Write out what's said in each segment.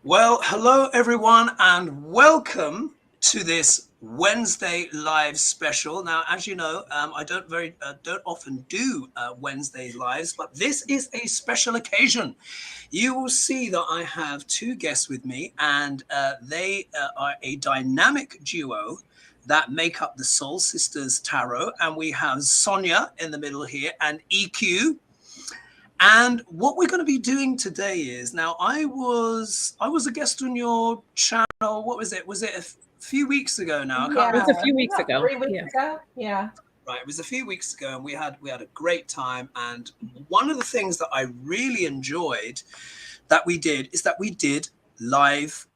Well, hello everyone, and welcome to this Wednesday live special. Now, as you know, I don't often do Wednesday lives, but this is a special occasion. You will see that I have two guests with me, and they are a dynamic duo that make up the Soul Sisters Tarot, and we have Sonia in the middle here and EQ. And what we're going to be doing today is, now I was a guest on your channel. What was it? Was it a few weeks ago now? I can't It was remember. a few weeks ago. 3 weeks ago. Yeah. Right, it was a few weeks ago, and we had a great time. And one of the things that I really enjoyed that we did is that we did live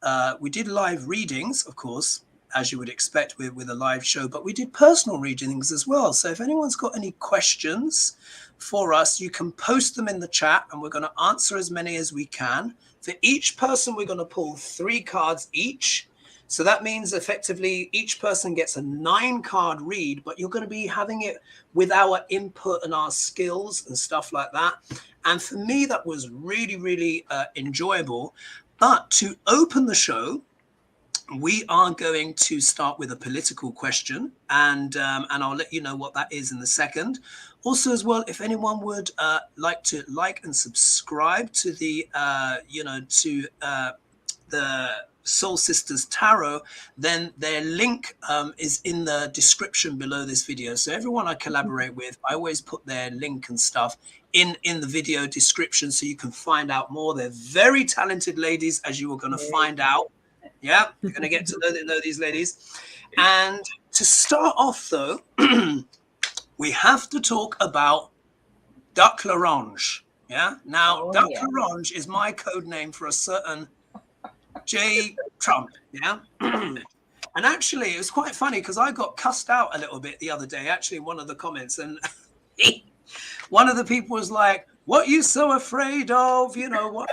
readings, of course, as you would expect with a live show, but we did personal readings as well. So if anyone's got any questions for us, you can post them in the chat, and we're going to answer as many as we can. For each person, we're going to pull 3 cards each. So that means effectively each person gets a 9-card read, but you're going to be having it with our input and our skills and stuff like that. And for me, that was really, really enjoyable. But to open the show, we are going to start with a political question, and I'll let you know what that is in a second. Also, as well, if anyone would like to like and subscribe to the the Soul Sisters Tarot, then their link is in the description below this video. So everyone I collaborate with, I always put their link and stuff in the video description so you can find out more. They're very talented ladies, as you are going to find out. Yeah, you're going to get to know these ladies. And to start off, though, we have to talk about Duck L'Orange. Yeah, now Duck L'Orange is my code name for a certain J. Trump. Yeah. And actually, it was quite funny because I got cussed out a little bit the other day, actually, in one of the comments. And one of the people was like, "What are you so afraid of? You know, why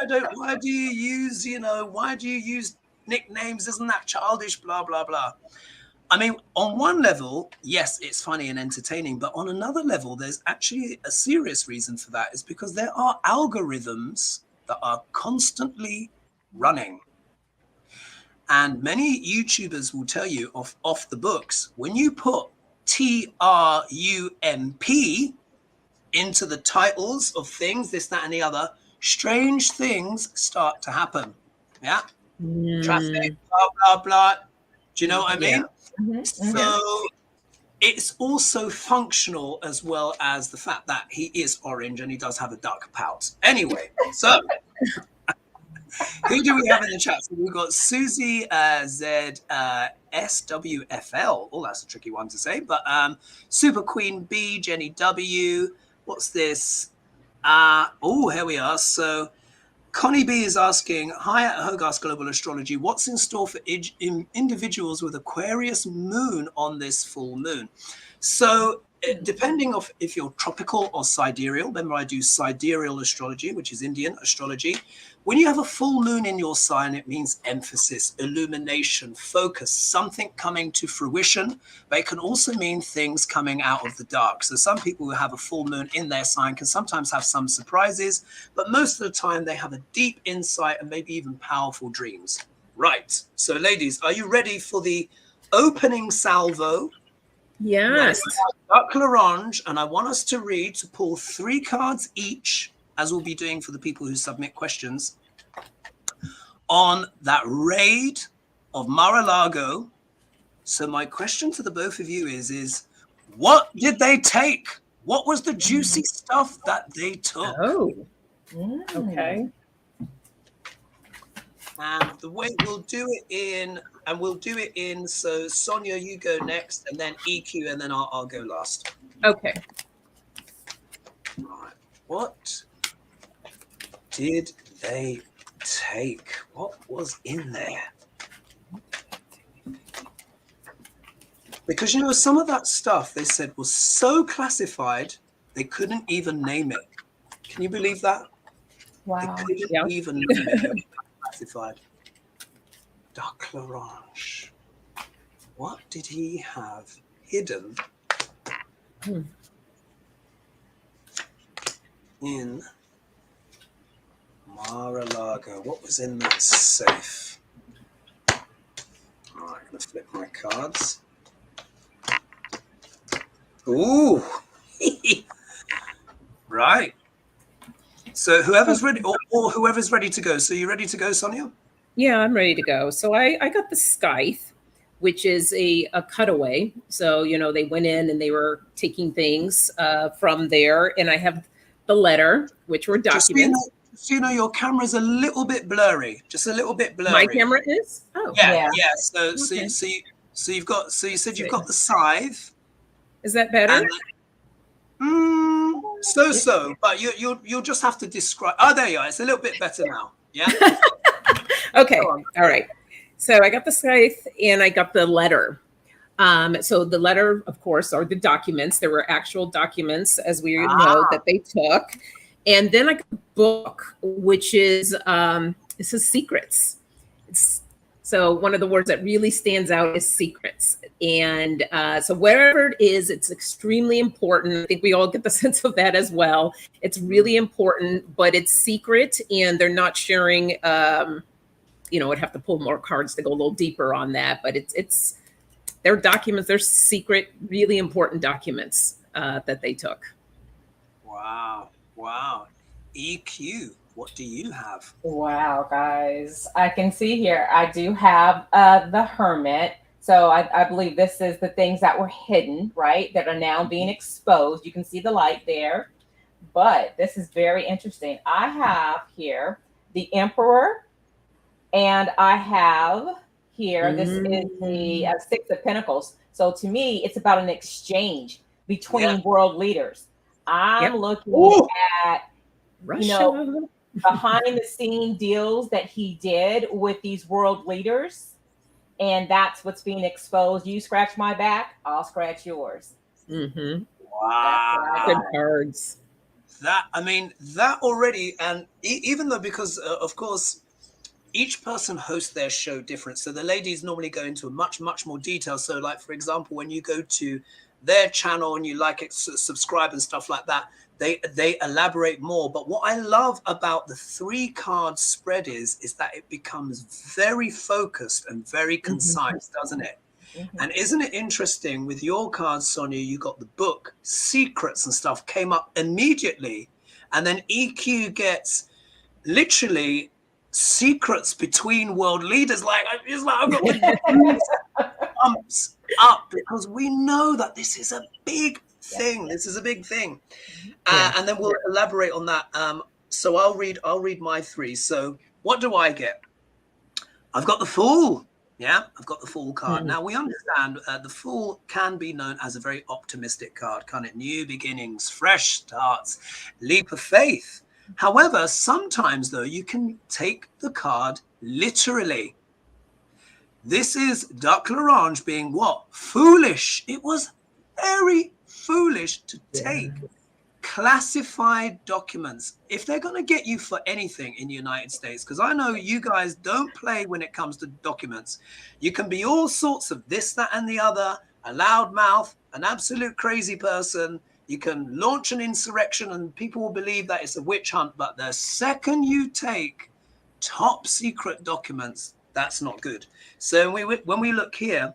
do you use nicknames? Isn't that childish? Blah, blah, blah." I mean, on one level, yes, it's funny and entertaining. But on another level, there's actually a serious reason for that. Is because there are algorithms that are constantly running. And many YouTubers will tell you off the books, when you put TRUMP into the titles of things, this, that, and the other, strange things start to happen. Yeah. Traffic, blah, blah, blah. Do you know what I mean? Mm-hmm. So it's also functional as well as the fact that he is orange and he does have a duck pout. Anyway, so who do we have in the chat? So we've got Susie Z SWFL. Oh, that's a tricky one to say. But Super Queen B, Jenny W. What's this? Oh, here we are. So Connie B is asking, hi at Hogarth Global Astrology, what's in store for individuals with Aquarius moon on this full moon? So depending on if you're tropical or sidereal, remember I do sidereal astrology, which is Indian astrology. When you have a full moon in your sign, it means emphasis, illumination, focus, something coming to fruition, but it can also mean things coming out of the dark. So some people who have a full moon in their sign can sometimes have some surprises, but most of the time they have a deep insight and maybe even powerful dreams. Right. So ladies, are you ready for the opening salvo? Yes. Duck L'Orange, and I want us to pull 3 cards each, as we'll be doing for the people who submit questions, on that raid of Mar-a-Lago. So my question to the both of you is what did they take? What was the juicy stuff that they took? Oh, okay. And the way we'll do it in, so Sonia, you go next, and then EQ, and then I'll go last. Okay. Right. What did they take? What was in there? Because, you know, some of that stuff they said was so classified, they couldn't even name it. Can you believe that? Wow. They couldn't even name it. Classified. Duck L'Orange. What did he have hidden in Mar-a-Lago. What was in that safe? All right, I'm going to flip my cards. Ooh. Right. So whoever's ready, or whoever's ready to go. So you ready to go, Sonia? Yeah, I'm ready to go. So I got the scythe, which is a cutaway. So, you know, they went in and they were taking things from there. And I have the letter, which were documents. Just so you know, your camera's a little bit blurry. Just a little bit blurry. My camera is? Oh. Yeah. So Okay. so you've got, so you said you've got the scythe. Is that better? So, but you'll just have to describe. Oh, there you are. It's a little bit better now. Yeah. Okay. All right. So I got the scythe and I got the letter. So the letter, of course, are the documents. There were actual documents, as we know, that they took. And then I got the book, which is it says secrets. So one of the words that really stands out is secrets. And so wherever it is, it's extremely important. I think we all get the sense of that as well. It's really important, but it's secret and they're not sharing, you know, I'd have to pull more cards to go a little deeper on that, but it's their documents, they're secret, really important documents that they took. Wow. EQ, what do you have? Wow, guys. I can see here, I do have the Hermit. So I believe this is the things that were hidden, right? That are now being exposed. You can see the light there. But this is very interesting. I have here the Emperor, and I have here, this is the Six of Pentacles. So to me, it's about an exchange between world leaders. I'm looking at, Russia. you know, behind the scene deals that he did with these world leaders. And that's what's being exposed. You scratch my back, I'll scratch yours. Wow. Good cards. That, I mean, that already, and even though, because of course, each person hosts their show different. So the ladies normally go into much more detail. So like, for example, when you go to their channel and you like it, subscribe and stuff like that, they elaborate more. But what I love about the 3-card spread is that it becomes very focused and very concise, doesn't it? And isn't it interesting with your cards, Sonia, you got the book, secrets and stuff came up immediately. And then EQ gets literally secrets between world leaders. Like, it's like I've got my thumbs up, because we know that this is a big thing. This is a big thing. And then we'll elaborate on that. So I'll read my 3. So what do I get? I've got the Fool. Yeah, I've got the Fool card. Now we understand the Fool can be known as a very optimistic card, can't it? New beginnings, fresh starts, leap of faith. However, sometimes though, you can take the card literally. This is Duck L'Orange being what? Foolish. It was very foolish to take classified documents. If they're going to get you for anything in the United States, because I know you guys don't play when it comes to documents. You can be all sorts of this, that, and the other, a loudmouth, an absolute crazy person. You can launch an insurrection and people will believe that it's a witch hunt. But the second you take top secret documents, that's not good. So when we look here,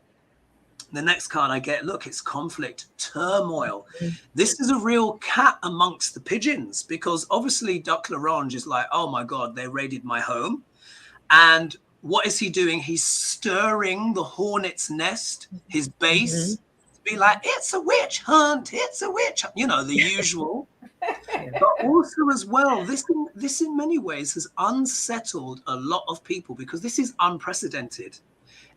the next card I get, look, it's conflict, turmoil. This is a real cat amongst the pigeons, because obviously Duck L'Orange is like, oh my God, they raided my home. And what is he doing? He's stirring the hornet's nest, his base, to be like, it's a witch hunt, it's a witch hunt. You know, the usual. But also as well, this in many ways has unsettled a lot of people, because this is unprecedented.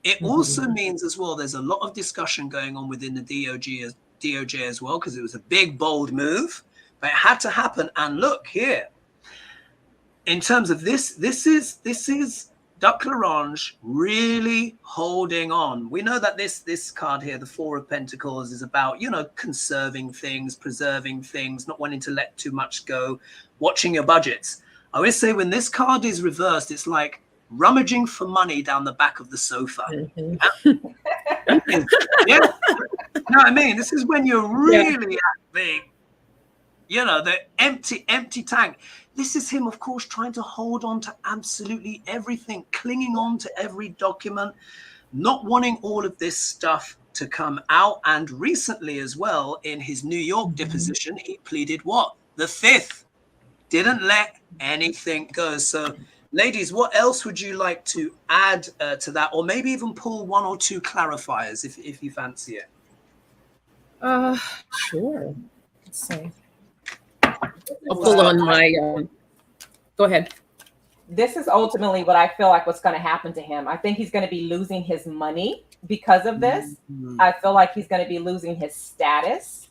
It also means as well, there's a lot of discussion going on within the DOJ as well, because it was a big, bold move, but it had to happen. And look here, in terms of this is Duck L'Orange really holding on. We know that this card here, the 4 of Pentacles, is about, you know, conserving things, preserving things, not wanting to let too much go, watching your budgets. I always say when this card is reversed, it's like rummaging for money down the back of the sofa. Yeah. You know what I mean? This is when you're really at the, you know, the empty tank. This is him, of course, trying to hold on to absolutely everything, clinging on to every document, not wanting all of this stuff to come out. And recently as well, in his New York deposition, he pleaded what? The fifth. Didn't let anything go. So, ladies, what else would you like to add to that? Or maybe even pull one or two clarifiers if you fancy it. Sure. Let's see. I'll pull on my, go ahead. This is ultimately what I feel like what's going to happen to him. I think he's going to be losing his money because of this. I feel like he's going to be losing his status.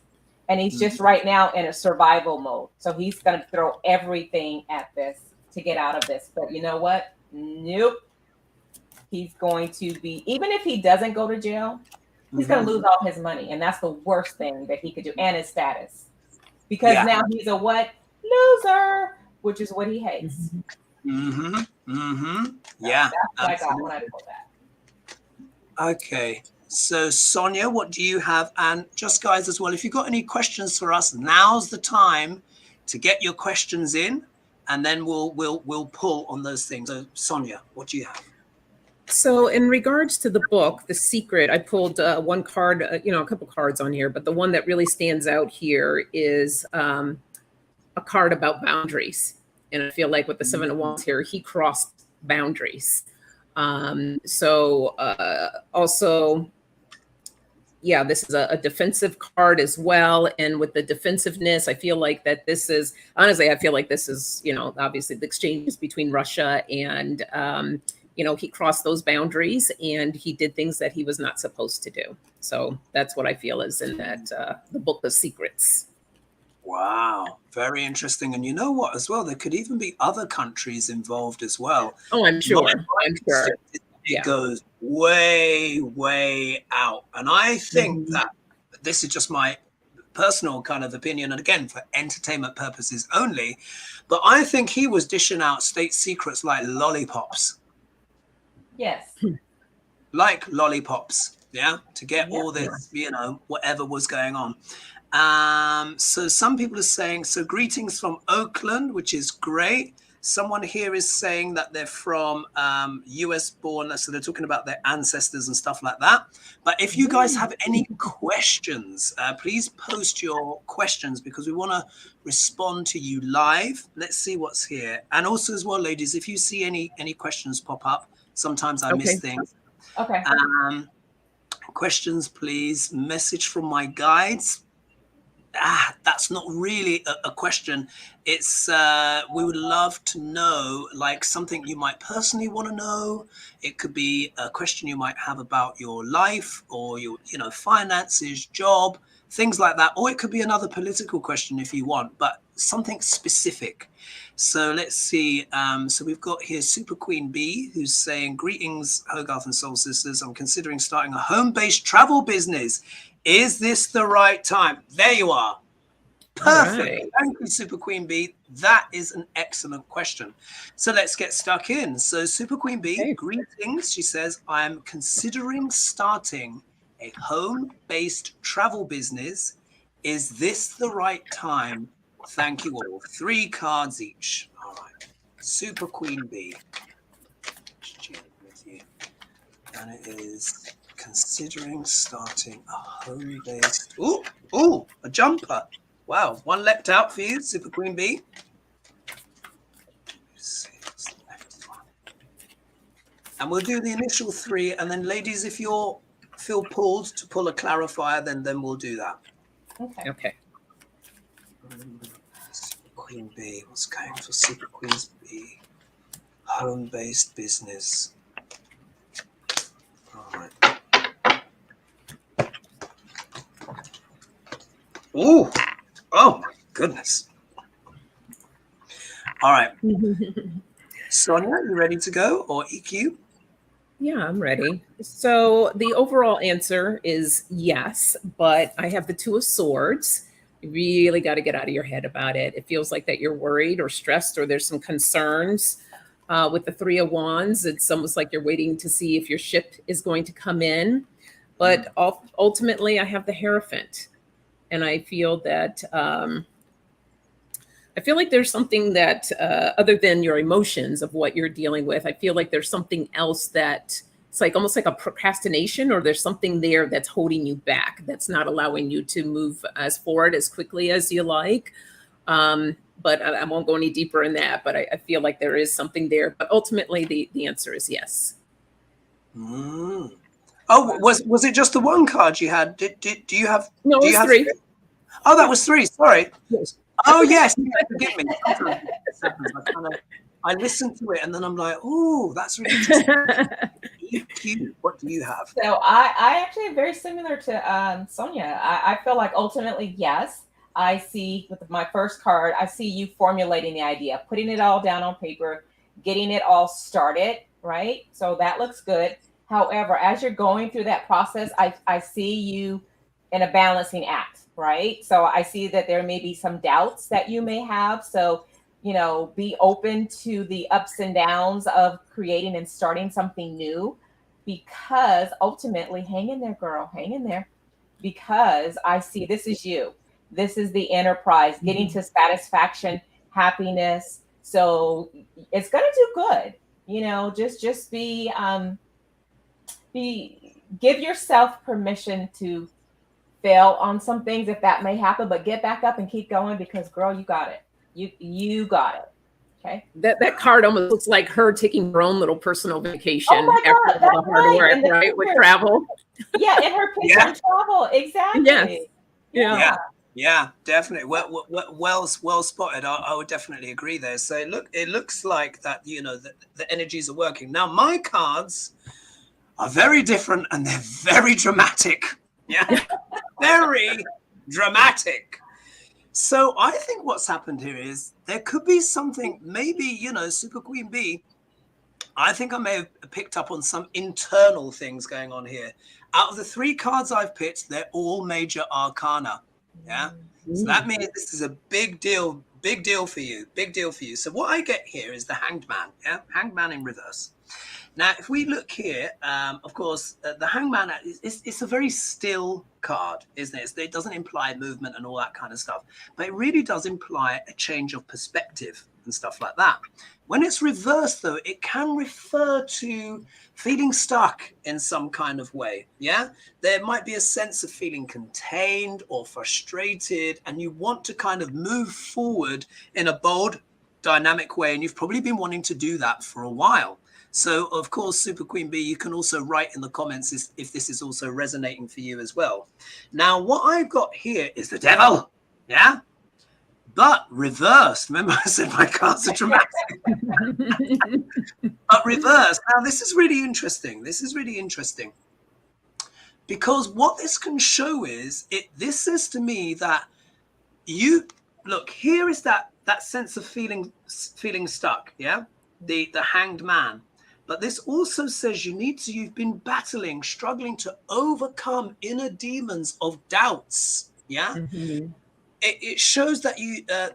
And he's just right now in a survival mode. So he's going to throw everything at this to get out of this. But you know what? Nope. He's going to be, even if he doesn't go to jail, he's going to lose all his money. And that's the worst thing that he could do, and his status. Because now he's a what? Loser, which is what he hates. Yeah. That's what I got when I pulled that. Okay. So, Sonia, what do you have? And just guys as well, if you've got any questions for us, now's the time to get your questions in, and then we'll pull on those things. So, Sonia, what do you have? So in regards to the book, The Secret, I pulled one card, a couple cards on here, but the one that really stands out here is a card about boundaries. And I feel like with the Seven of Wands here, he crossed boundaries. Also, yeah, this is a defensive card as well. And with the defensiveness, I feel like that this is, honestly, I feel like this is, obviously the exchanges between Russia and, he crossed those boundaries and he did things that he was not supposed to do. So that's what I feel is in that, the book of secrets. Wow, very interesting. And you know what, as well, there could even be other countries involved as well. Oh, I'm sure. It goes way, way out. And I think that this is just my personal kind of opinion, and again, for entertainment purposes only, but I think he was dishing out state secrets like lollipops. Yes. Like lollipops, to get all this, whatever was going on. So some people are saying, so greetings from Oakland, which is great. Someone here is saying that they're from US born, so they're talking about their ancestors and stuff like that. But if you guys have any questions, please post your questions because we want to respond to you live. Let's see what's here. And also as well, ladies, if you see any questions pop up, sometimes I miss things. Okay. Questions, please. Message from my guides. That's not really a question. It's we would love to know, like, something you might personally want to know. It could be a question you might have about your life or your finances, job, things like that, or it could be another political question if you want, but something specific. So let's see. So we've got here Super Queen B, who's saying, greetings Hogarth and Soul Sisters, I'm considering starting a home-based travel business. Is this the right time? There you are. Perfect. Right. Thank you, Super Queen B. That is an excellent question. So let's get stuck in. So Super Queen B, greetings. She says, I'm considering starting a home-based travel business. Is this the right time? Thank you all. 3 cards each. All right. Super Queen B. With you. And it is considering starting a home-based. Oh, a jumper. Wow, one leapt out for you, Super Queen B. Let's see what's the next one. And we'll do the initial 3, and then, ladies, if you feel pulled to pull a clarifier, then we'll do that. Okay. Super Queen B. What's going for Super Queen B? Home-based business. All right. Oh my goodness. All right. Sonia, you ready to go, or EQ? Yeah, I'm ready. So the overall answer is yes, but I have the 2 of Swords. You really got to get out of your head about it. It feels like that you're worried or stressed, or there's some concerns. With the 3 of Wands, it's almost like you're waiting to see if your ship is going to come in. But ultimately, I have the Hierophant. And I feel that I feel like there's something that, other than your emotions of what you're dealing with, I feel like there's something else that it's like almost like a procrastination, or there's something there that's holding you back, that's not allowing you to move as forward as quickly as you like. But I won't go any deeper in that. But I feel like there is something there. But ultimately, the answer is yes. Mm. Oh, was it just the one card you had? Do you have? No, do it you was have three. Oh, that was three. Sorry. Yes. Oh, yes. Forgive me. I listen to it and then I'm like, oh, that's really interesting. What do you have? So I actually am very similar to Sonia. I feel like ultimately, yes, I see with my first card, I see you formulating the idea, putting it all down on paper, getting it all started, right? So that looks good. However, as you're going through that process, I see you in a balancing act, right? So I see that there may be some doubts that you may have. So, you know, be open to the ups and downs of creating and starting something new, because ultimately, hang in there, girl, hang in there, because I see this is you. This is the enterprise, getting to satisfaction, happiness. So it's going to do good. You know, just give yourself permission to fail on some things if that may happen, but get back up and keep going, because girl, you got it. You got it. Okay. That card almost looks like her taking her own little personal vacation after all the hard work, right? With travel. Yeah, in her picture, travel. Exactly. Yes. Yeah, definitely. Well spotted. I would definitely agree there. So it looks like that, you know, the energies are working. Now, my cards are very different and they're very dramatic. Yeah, very dramatic. So I think what's happened here is there could be something, maybe, you know, Super Queen Bee, I think I may have picked up on some internal things going on here. Out of the three cards I've picked, they're all major arcana. Yeah. So that means this is a big deal for you. Big deal for you. So what I get here is the Hanged Man. Yeah. Hanged Man in reverse. Now, if we look here, of course, the Hangman, it's a very still card, isn't it? It doesn't imply movement and all that kind of stuff, but it really does imply a change of perspective and stuff like that. When it's reversed, though, it can refer to feeling stuck in some kind of way. Yeah, there might be a sense of feeling contained or frustrated, and you want to kind of move forward in a bold, dynamic way, and you've probably been wanting to do that for a while. So, of course, Super Queen Bee, you can also write in the comments if this is also resonating for you as well. Now, what I've got here is the devil, yeah? But reversed. Remember I said my cards are dramatic. But reversed. Now, this is really interesting. This is really interesting. Because what this can show is, this says to me that you, look, here is that sense of feeling stuck, yeah? The Hanged Man. But this also says you've been battling, struggling to overcome inner demons of doubts. Yeah. It shows that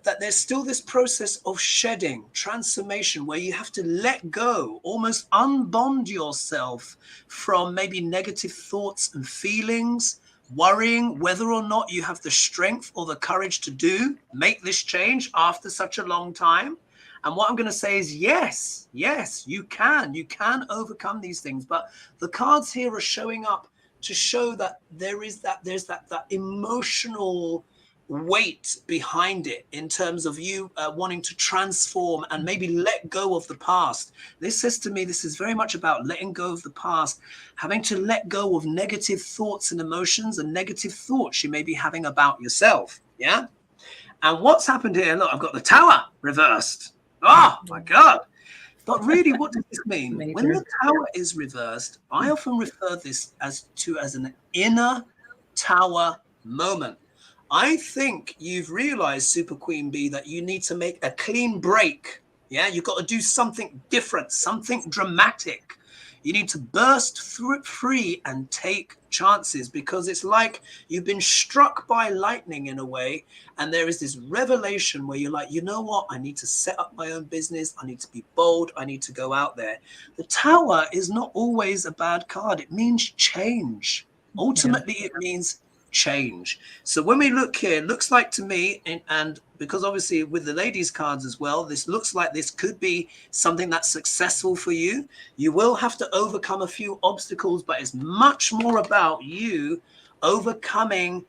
that there's still this process of shedding, transformation, where you have to let go, almost unbond yourself from maybe negative thoughts and feelings, worrying whether or not you have the strength or the courage to make this change after such a long time. And what I'm going to say is, yes, you can overcome these things. But the cards here are showing up to show that there's that emotional weight behind it, in terms of you wanting to transform and maybe let go of the past. This says to me, this is very much about letting go of the past, having to let go of negative thoughts and emotions and negative thoughts you may be having about yourself. Yeah. And what's happened here? Look, I've got the Tower reversed. Oh my God. But really, what does this mean? When the Tower is reversed, I often refer this as an inner Tower moment. I think you've realized, Super Queen Bee, that you need to make a clean break. Yeah, you've got to do something different, something dramatic. You need to burst free and take chances, because it's like you've been struck by lightning in a way. And there is this revelation where you're like, you know what? I need to set up my own business. I need to be bold. I need to go out there. The Tower is not always a bad card. It means change. Ultimately, it means change. So when we look here, it looks like to me, and because obviously with the ladies cards as well, this looks like this could be something that's successful for you. You will have to overcome a few obstacles, but it's much more about you overcoming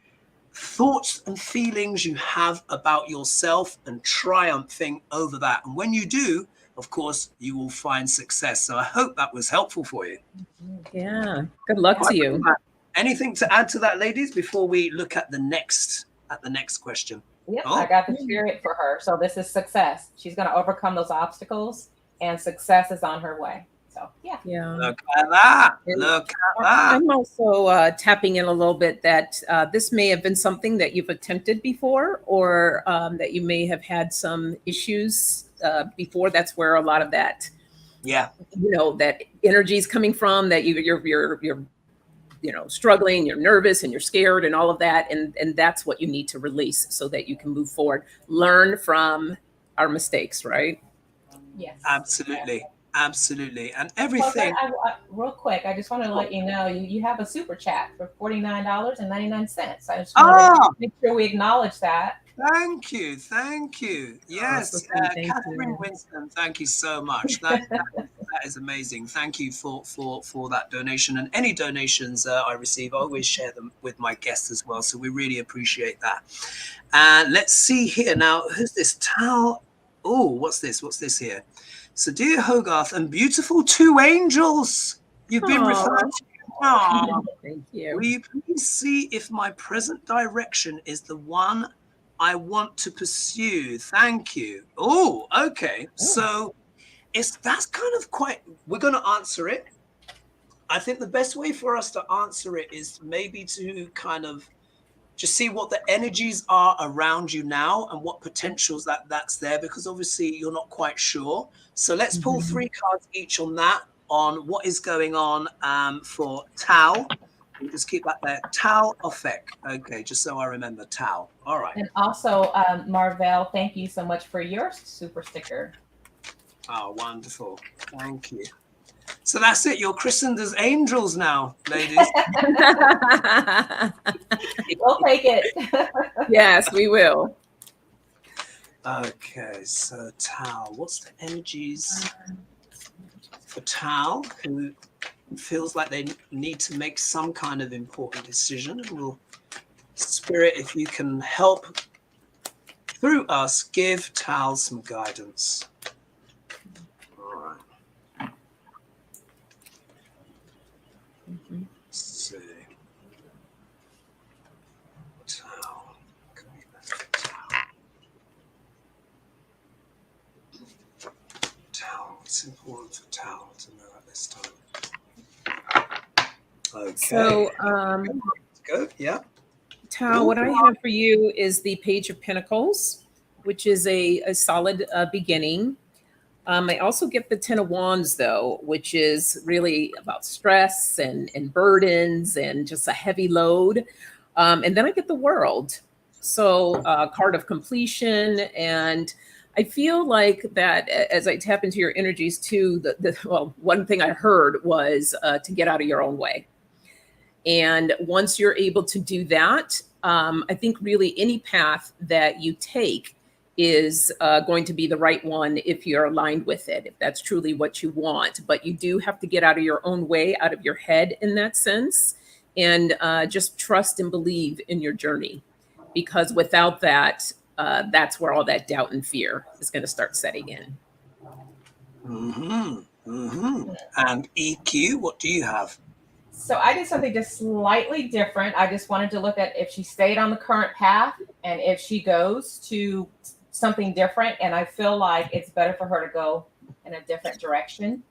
thoughts and feelings you have about yourself and triumphing over that. And when you do, of course, you will find success. So I hope that was helpful for you. Yeah. Good luck to you. Anything to add to that, ladies, before we look at the next question? Yep, I got the spirit for her. So this is success. She's going to overcome those obstacles, and success is on her way. So yeah. Look at that. Look at that. I'm also tapping in a little bit that this may have been something that you've attempted before, or that you may have had some issues before. That's where a lot of that, that energy is coming from. That you're struggling, you're nervous, and you're scared, and all of that, and that's what you need to release so that you can move forward. Learn from our mistakes, right? Yes, absolutely. Absolutely. And everything. Well, real quick, I just want to let you know you have a super chat for $49.99. I just want to make sure we acknowledge that. Thank you. Yes, Catherine Winston, thank you so much. That is amazing. Thank you for that donation, and any donations I receive, I always share them with my guests as well. So we really appreciate that. And let's see here now. Who's this? Tal? Oh, what's this here? So, dear Hogarth and beautiful two angels, you've been referred to. Thank you. Will you please see if my present direction is the one I want to pursue? Thank you. Oh, okay. So that's kind of we're going to answer it. I think the best way for us to answer it is maybe to kind of just see what the energies are around you now and what potentials that's there, because obviously you're not quite sure. So let's pull 3 cards each on that, on what is going on for Tao. We'll just keep that there. Tao effect. Okay, just so I remember Tao. All right. And also, Marvell, thank you so much for your super sticker. Oh, wonderful. Thank you. So that's it. You're christened as angels now, ladies. We'll take it. Yes, we will. Okay, so Tao. What's the energies for Tao, who feels like they need to make some kind of important decision? And we'll, Spirit, if you can help through us, give Tao some guidance. See. Tao. Tao. It's important for Tao to know at this time. Okay. So, let's go. Yeah. Tao, what I have for you is the Page of Pentacles, which is a solid beginning. I also get the 10 of Wands, though, which is really about stress and burdens and just a heavy load. And then I get the World. So card of completion. And I feel like that as I tap into your energies too, one thing I heard was to get out of your own way. And once you're able to do that, I think really any path that you take is going to be the right one if you're aligned with it, if that's truly what you want. But you do have to get out of your own way, out of your head in that sense, and just trust and believe in your journey. Because without that, that's where all that doubt and fear is going to start setting in. And EQ, what do you have? So I did something just slightly different. I just wanted to look at if she stayed on the current path and if she goes to something different. And I feel like it's better for her to go in a different direction,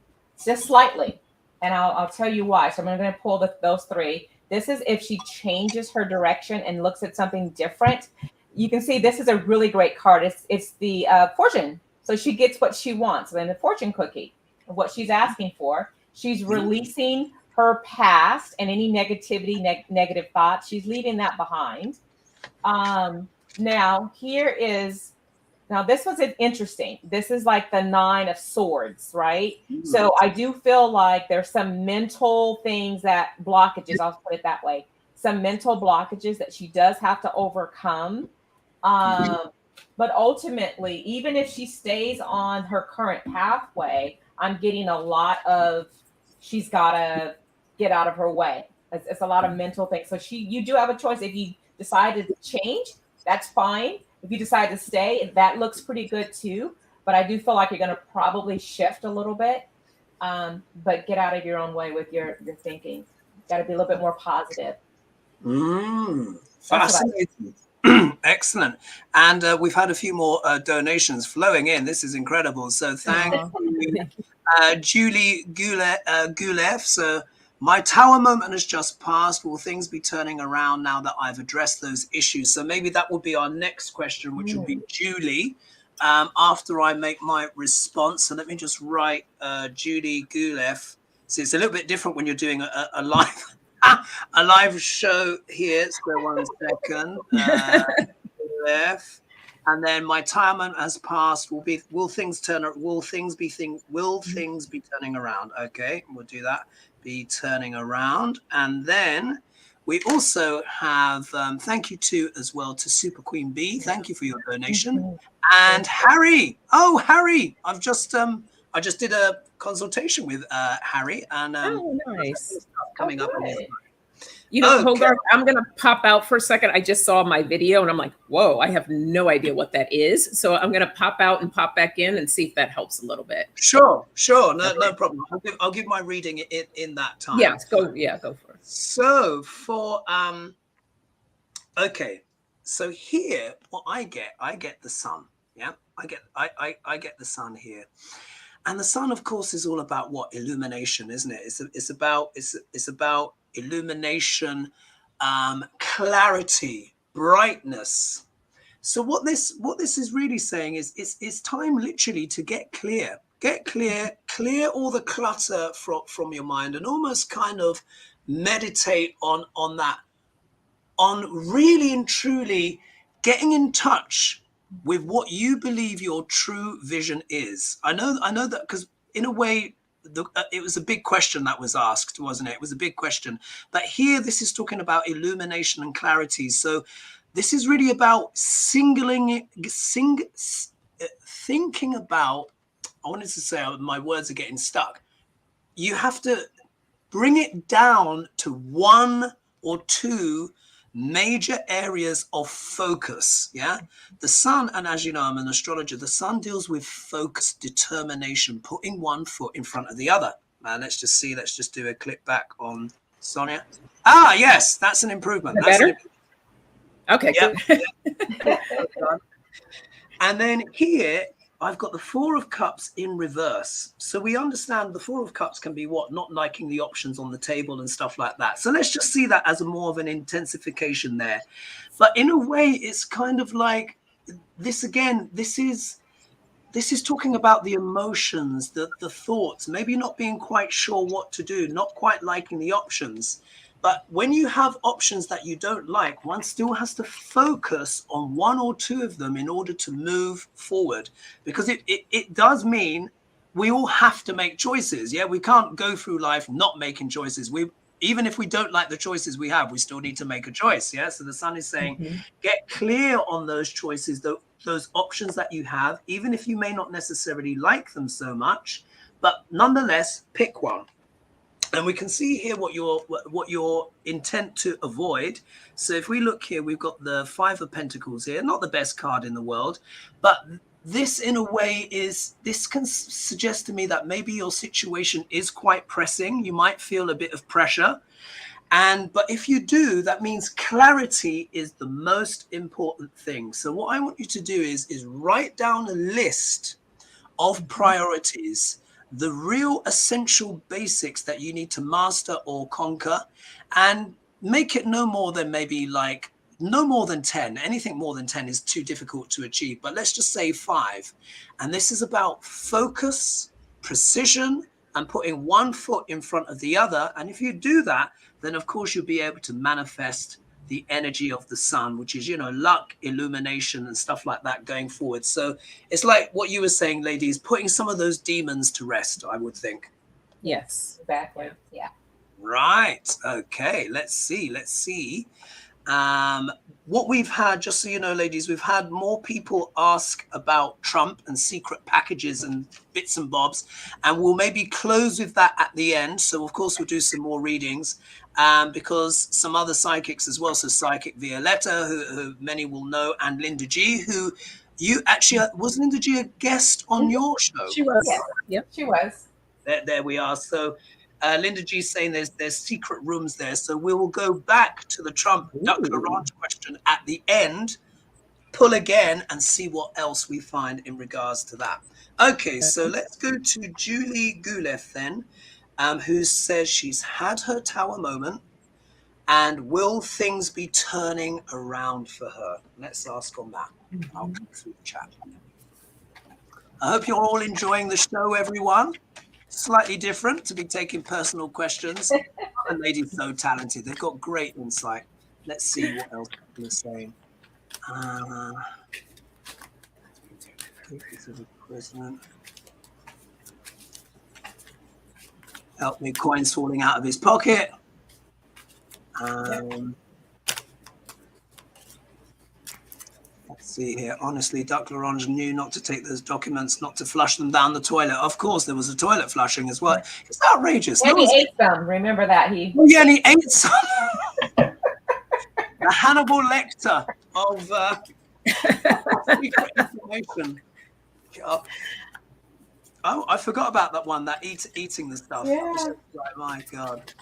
just slightly. And I'll tell you why. So I'm going to pull those 3. This is if she changes her direction and looks at something different. You can see this is a really great card. It's the fortune. So she gets what she wants. And then the fortune cookie, what she's asking for. She's releasing her past and any negativity, negative thoughts. She's leaving that behind. Now this was interesting. This is like the 9 of Swords, right? So I do feel like there's some mental things, that blockages, I'll put it that way. some mental blockages that she does have to overcome. But ultimately, even if she stays on her current pathway, I'm getting a lot of she's got to get out of her way. It's a lot of mental things. So you do have a choice. If you decide to change, that's fine. If you decide to stay, that looks pretty good too. But I do feel like you're going to probably shift a little bit. But get out of your own way with your thinking. Got to be a little bit more positive. Fascinating. Excellent. And we've had a few more donations flowing in. This is incredible. So thank you. Julie Goulev. So my tower moment has just passed. Will things be turning around now that I've addressed those issues? So maybe that will be our next question, which will be Julie, after I make my response. So let me just write Julie Goulev. So it's a little bit different when you're doing a live a live show here. So 1 second. And then my retirement has passed. Will things be turning around? Okay, we'll do that. Be turning around. And then we also have thank you as well to Super Queen B. Thank you for your donation. And Harry. Oh, Harry, I just did a consultation with Harry, and nice. Coming up. You know, Hogarth, I'm going to pop out for a second. I just saw my video and I'm like, whoa, I have no idea what that is. So I'm going to pop out and pop back in and see if that helps a little bit. Sure. No problem. I'll give my reading in that time. Yeah, go for it. So for, okay. So here, what I get the sun. Yeah, I get the sun here. And the sun, of course, is all about what? Illumination, isn't it? It's about illumination, clarity, brightness. So what this is really saying is it's time literally to get clear, clear all the clutter from your mind, and almost kind of meditate on that, on really and truly getting in touch with what you believe your true vision is. I know that because in a way, it was a big question that was asked, wasn't it? It was a big question. But here, this is talking about illumination and clarity. So this is really about thinking about, I wanted to say, my words are getting stuck. You have to bring it down to 1 or 2 major areas of focus. Yeah, the sun, and as you know, I'm an astrologer, the sun deals with focus, determination, putting one foot in front of the other. Let's just do a click back on Sonia. Yes, that's an improvement. That's better? Okay. Yeah. And then here I've got the 4 of Cups in reverse. So we understand the 4 of Cups can be what? Not liking the options on the table and stuff like that. So let's just see that as more of an intensification there. But in a way, it's kind of like this again. This is talking about the emotions, the thoughts, maybe not being quite sure what to do, not quite liking the options. But when you have options that you don't like, one still has to focus on 1 or 2 of them in order to move forward, because it does mean we all have to make choices. Yeah, we can't go through life not making choices. Even if we don't like the choices we have, we still need to make a choice. Yeah, so the sun is saying, get clear on those choices, those options that you have, even if you may not necessarily like them so much, but nonetheless, pick one. And we can see here what your intent to avoid. So if we look here, we've got the 5 of Pentacles here, not the best card in the world, but this in a way this can suggest to me that maybe your situation is quite pressing. You might feel a bit of pressure. But if you do, that means clarity is the most important thing. So what I want you to do is write down a list of priorities, the real essential basics that you need to master or conquer, and make it no more than 10. Anything more than 10 is too difficult to achieve, but let's just say 5. And this is about focus, precision, and putting 1 foot in front of the other. And if you do that, then of course you'll be able to manifest the energy of the sun, which is, luck, illumination, and stuff like that going forward. So it's like what you were saying, ladies, putting some of those demons to rest, I would think. Yes. Exactly. Yeah. Right. Okay. Let's see. Let's see. What we've had, just so you know, ladies, we've had more people ask about Trump and secret packages and bits and bobs, and we'll maybe close with that at the end. So, of course, we'll do some more readings because some other psychics as well. So, Psychic Violetta, who many will know, and Linda G, who you actually was Linda G a guest on your show? She was. Yes. Yep. She was. There we are. So Linda G saying there's secret rooms there. So we will go back to the Trump Duck Laurent question at the end, pull again, and see what else we find in regards to that. Okay, so let's go to Julie Gouleff then, who says she's had her tower moment, and will things be turning around for her? Let's ask on that. I'll go through the chat. I hope you're all enjoying the show, everyone. Slightly different to be taking personal questions. The lady's so talented. They've got great insight. Let's see what else people are saying. President. Help me, coins falling out of his pocket. Let's see here. Honestly, Duck Laurent knew not to take those documents, not to flush them down the toilet. Of course, there was a toilet flushing as well. It's outrageous. And he ate some. Remember that. Yeah, and he ate some. The Hannibal Lecter of secret information. Oh, I forgot about that one, that eating the stuff. Yeah. Right, my God.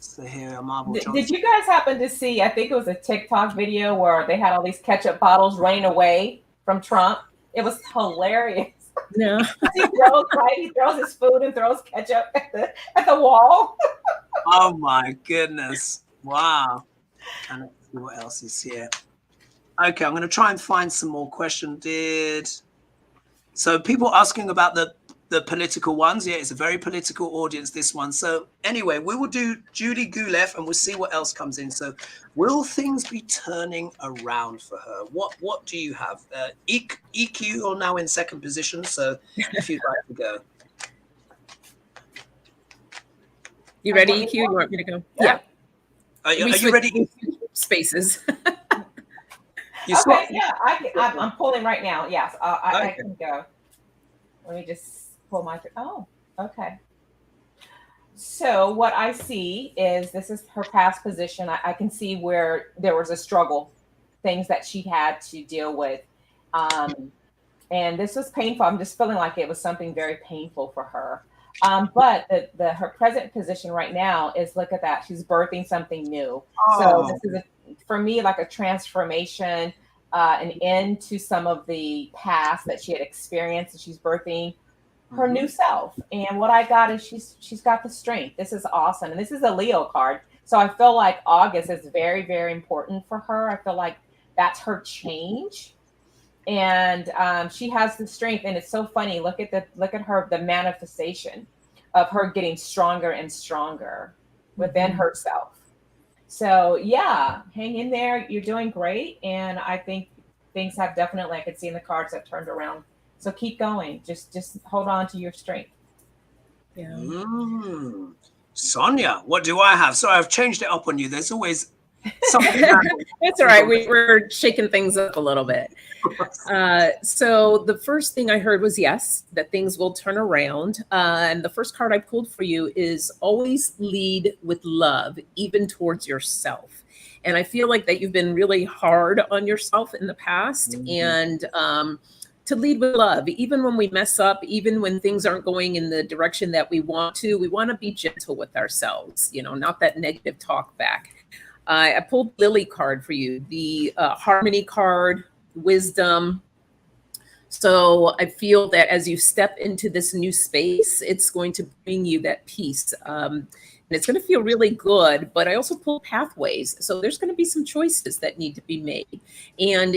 So here, Marvel Did you guys happen to see, I think it was a TikTok video where they had all these ketchup bottles running away from Trump? It was hilarious. No. He throws his food and throws ketchup at the wall. Oh my goodness. Wow. And let's see what else is here. Okay, I'm going to try and find some more questions. So people asking about the political ones. Yeah, it's a very political audience, this one. So anyway, we will do Judy Gouleff and we'll see what else comes in. So will things be turning around for her? What do you have? EQ are now in second position. So if you'd like to go. You ready, EQ? You want me to go? Yeah. Are you ready? Spaces. Okay, yeah, I'm pulling right now. Yes, I can go. Let me just pull my. Oh, okay. So what I see is this is her past position. I can see where there was a struggle, things that she had to deal with, and this was painful. I'm just feeling like it was something very painful for her. But her present position right now is, look at that. She's birthing something new. Oh. So this is for me like a transformation, an end to some of the past that she had experienced, and she's birthing her new self. And what I got is she's got the strength. This is awesome. And this is a Leo card. So I feel like August is very, very important for her. I feel like that's her change. And she has the strength. And it's so funny. Look at her, the manifestation of her getting stronger and stronger within herself. So yeah, hang in there. You're doing great. And I think things have definitely, I could see in the cards, have turned around. So keep going. Just hold on to your strength. Yeah. Sonia, what do I have? Sorry, I've changed it up on you. There's always something. That's all right. We're shaking things up a little bit. So the first thing I heard was yes, that things will turn around. And the first card I pulled for you is always lead with love, even towards yourself. And I feel like that you've been really hard on yourself in the past, and to lead with love, even when we mess up, even when things aren't going in the direction that we want to be gentle with ourselves, not that negative talk back. I pulled Lily card for you, the harmony card, wisdom. So I feel that as you step into this new space, it's going to bring you that peace. And it's going to feel really good, but I also pulled pathways. So there's going to be some choices that need to be made. And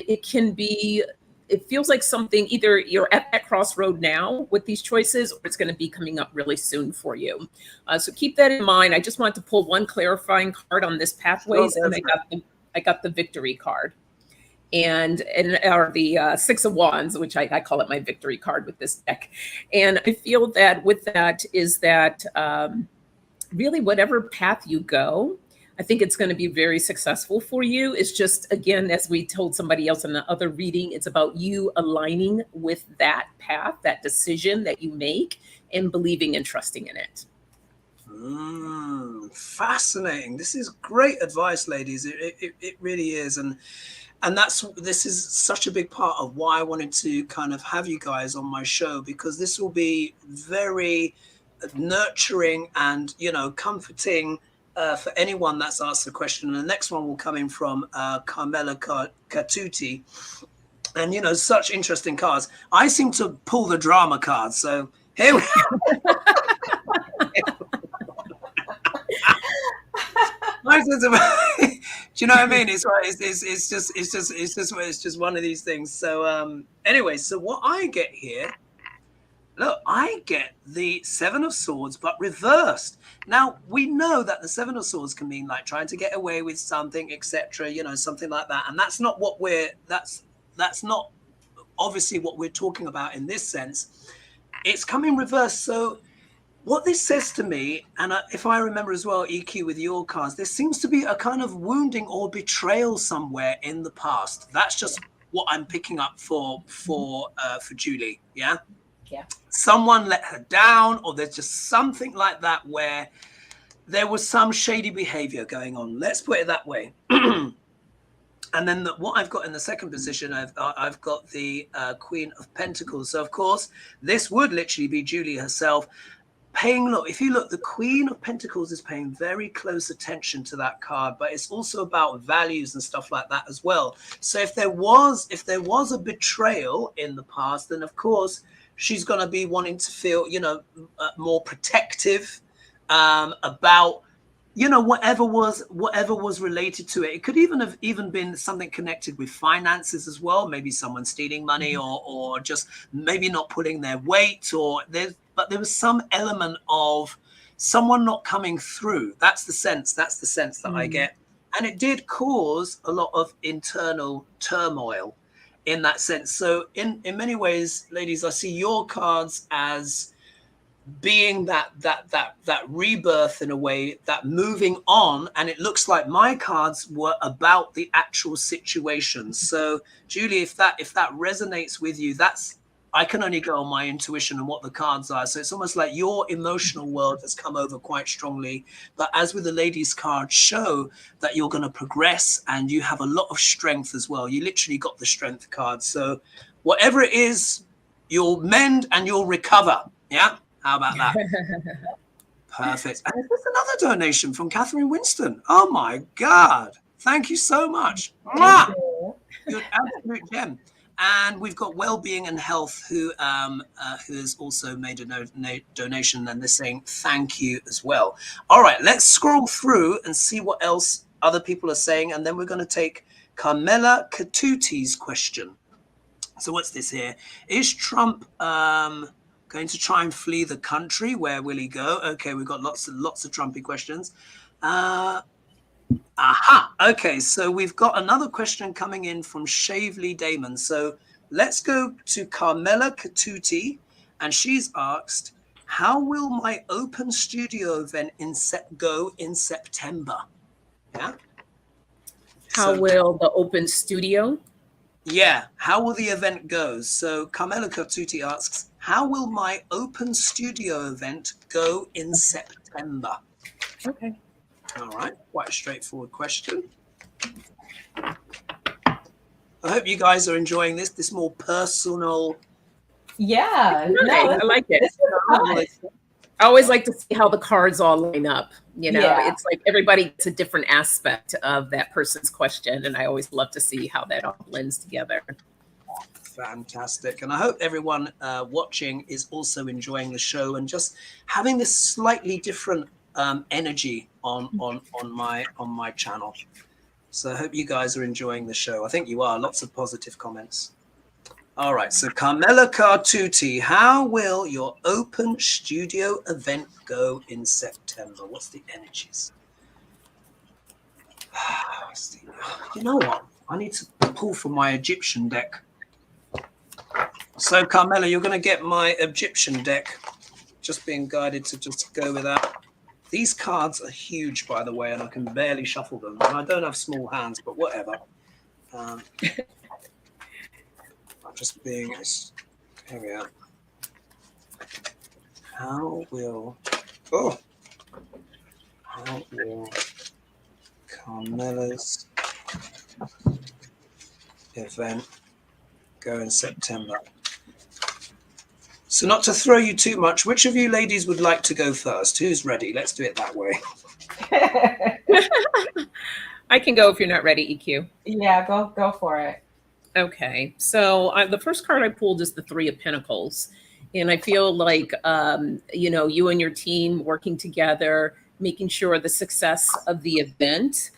it feels like something, either you're at that crossroad now with these choices, or it's going to be coming up really soon for you. So keep that in mind. I just wanted to pull one clarifying card on this pathways, and I got the victory card, and or the Six of Wands, which I call it my victory card with this deck. And I feel that with that is that really whatever path you go, I think it's going to be very successful for you. It's just, again, as we told somebody else in the other reading, it's about you aligning with that path, that decision that you make, and believing and trusting in it. Fascinating. This is great advice, ladies. It really is. And this is such a big part of why I wanted to kind of have you guys on my show, because this will be very nurturing and, you know, comforting for anyone that's asked the question. And the next one will come in from Carmela Catuti. And, you know, such interesting cards. I seem to pull the drama cards. So here we go. Do you know what I mean? It's right. It's just one of these things. So anyway, so what I get here, look, I get the Seven of Swords, but reversed. Now we know that the Seven of Swords can mean like trying to get away with something, etc. You know, something like that, and that's not what that's not obviously what we're talking about in this sense. It's coming reversed. So what this says to me, and if I remember as well, EQ, with your cards, there seems to be a kind of wounding or betrayal somewhere in the past. That's just what I'm picking up for Julie. Yeah. Yeah. Someone let her down, or there's just something like that where there was some shady behavior going on. Let's put it that way. And then what I've got in the second position, I've got the Queen of Pentacles. So of course, this would literally be Julie herself. Look, if you look, the Queen of Pentacles is paying very close attention to that card, but it's also about values and stuff like that as well. So if there was a betrayal in the past, then of course she's going to be wanting to feel, you know, more protective about, you know, whatever was related to it. It could even have been something connected with finances as well. Maybe someone stealing money, or just maybe not putting their weight, but there was some element of someone not coming through. That's the sense that I get. And it did cause a lot of internal turmoil in that sense. So in many ways, ladies, I see your cards as being that rebirth in a way, that moving on. And it looks like my cards were about the actual situation. So Julie, if that resonates with you, I can only go on my intuition and what the cards are. So it's almost like your emotional world has come over quite strongly. But as with the ladies' card, show that you're going to progress and you have a lot of strength as well. You literally got the strength card. So whatever it is, you'll mend and you'll recover. Yeah. How about that? Perfect. And there's another donation from Catherine Winston. Oh my God. Thank you so much. You're an absolute gem. And we've got Wellbeing and Health, who has also made a donation, and they're saying thank you as well. All right, let's scroll through and see what else other people are saying, and then we're going to take Carmela Catuti's question. So what's this here? Is Trump going to try and flee the country? Where will he go? Okay, we've got lots of Trumpy questions. Okay, so we've got another question coming in from Shavely Damon. So let's go to Carmela Catuti, and she's asked, how will my open studio event go in September? Yeah. How will the open studio? Yeah, how will the event go? So Carmela Catuti asks, how will my open studio event go in September? Okay. All right, quite a straightforward question. I hope you guys are enjoying this more personal. Yeah, I like it. I always like to see how the cards all line up. You know, It's like everybody gets a different aspect of that person's question, and I always love to see how that all blends together. Fantastic. And I hope everyone watching is also enjoying the show and just having this slightly different energy on my channel. So I hope you guys are enjoying the show. I think you are. Lots of positive comments. All right, so Carmela Catuti, how will your open studio event go in September? What's the energies? You know what? I need to pull from my Egyptian deck. So Carmela, you're going to get my Egyptian deck. Just being guided to just go with that. These cards are huge, by the way, and I can barely shuffle them. And I don't have small hands, but whatever. I'm just being... Here we are. How will Carmela's event go in September? So not to throw you too much, which of you ladies would like to go first? Who's ready? Let's do it that way. I can go if you're not ready, EQ. Yeah, go for it. Okay, so the first card I pulled is the Three of Pentacles. And I feel like, you know, you and your team working together, making sure the success of the event.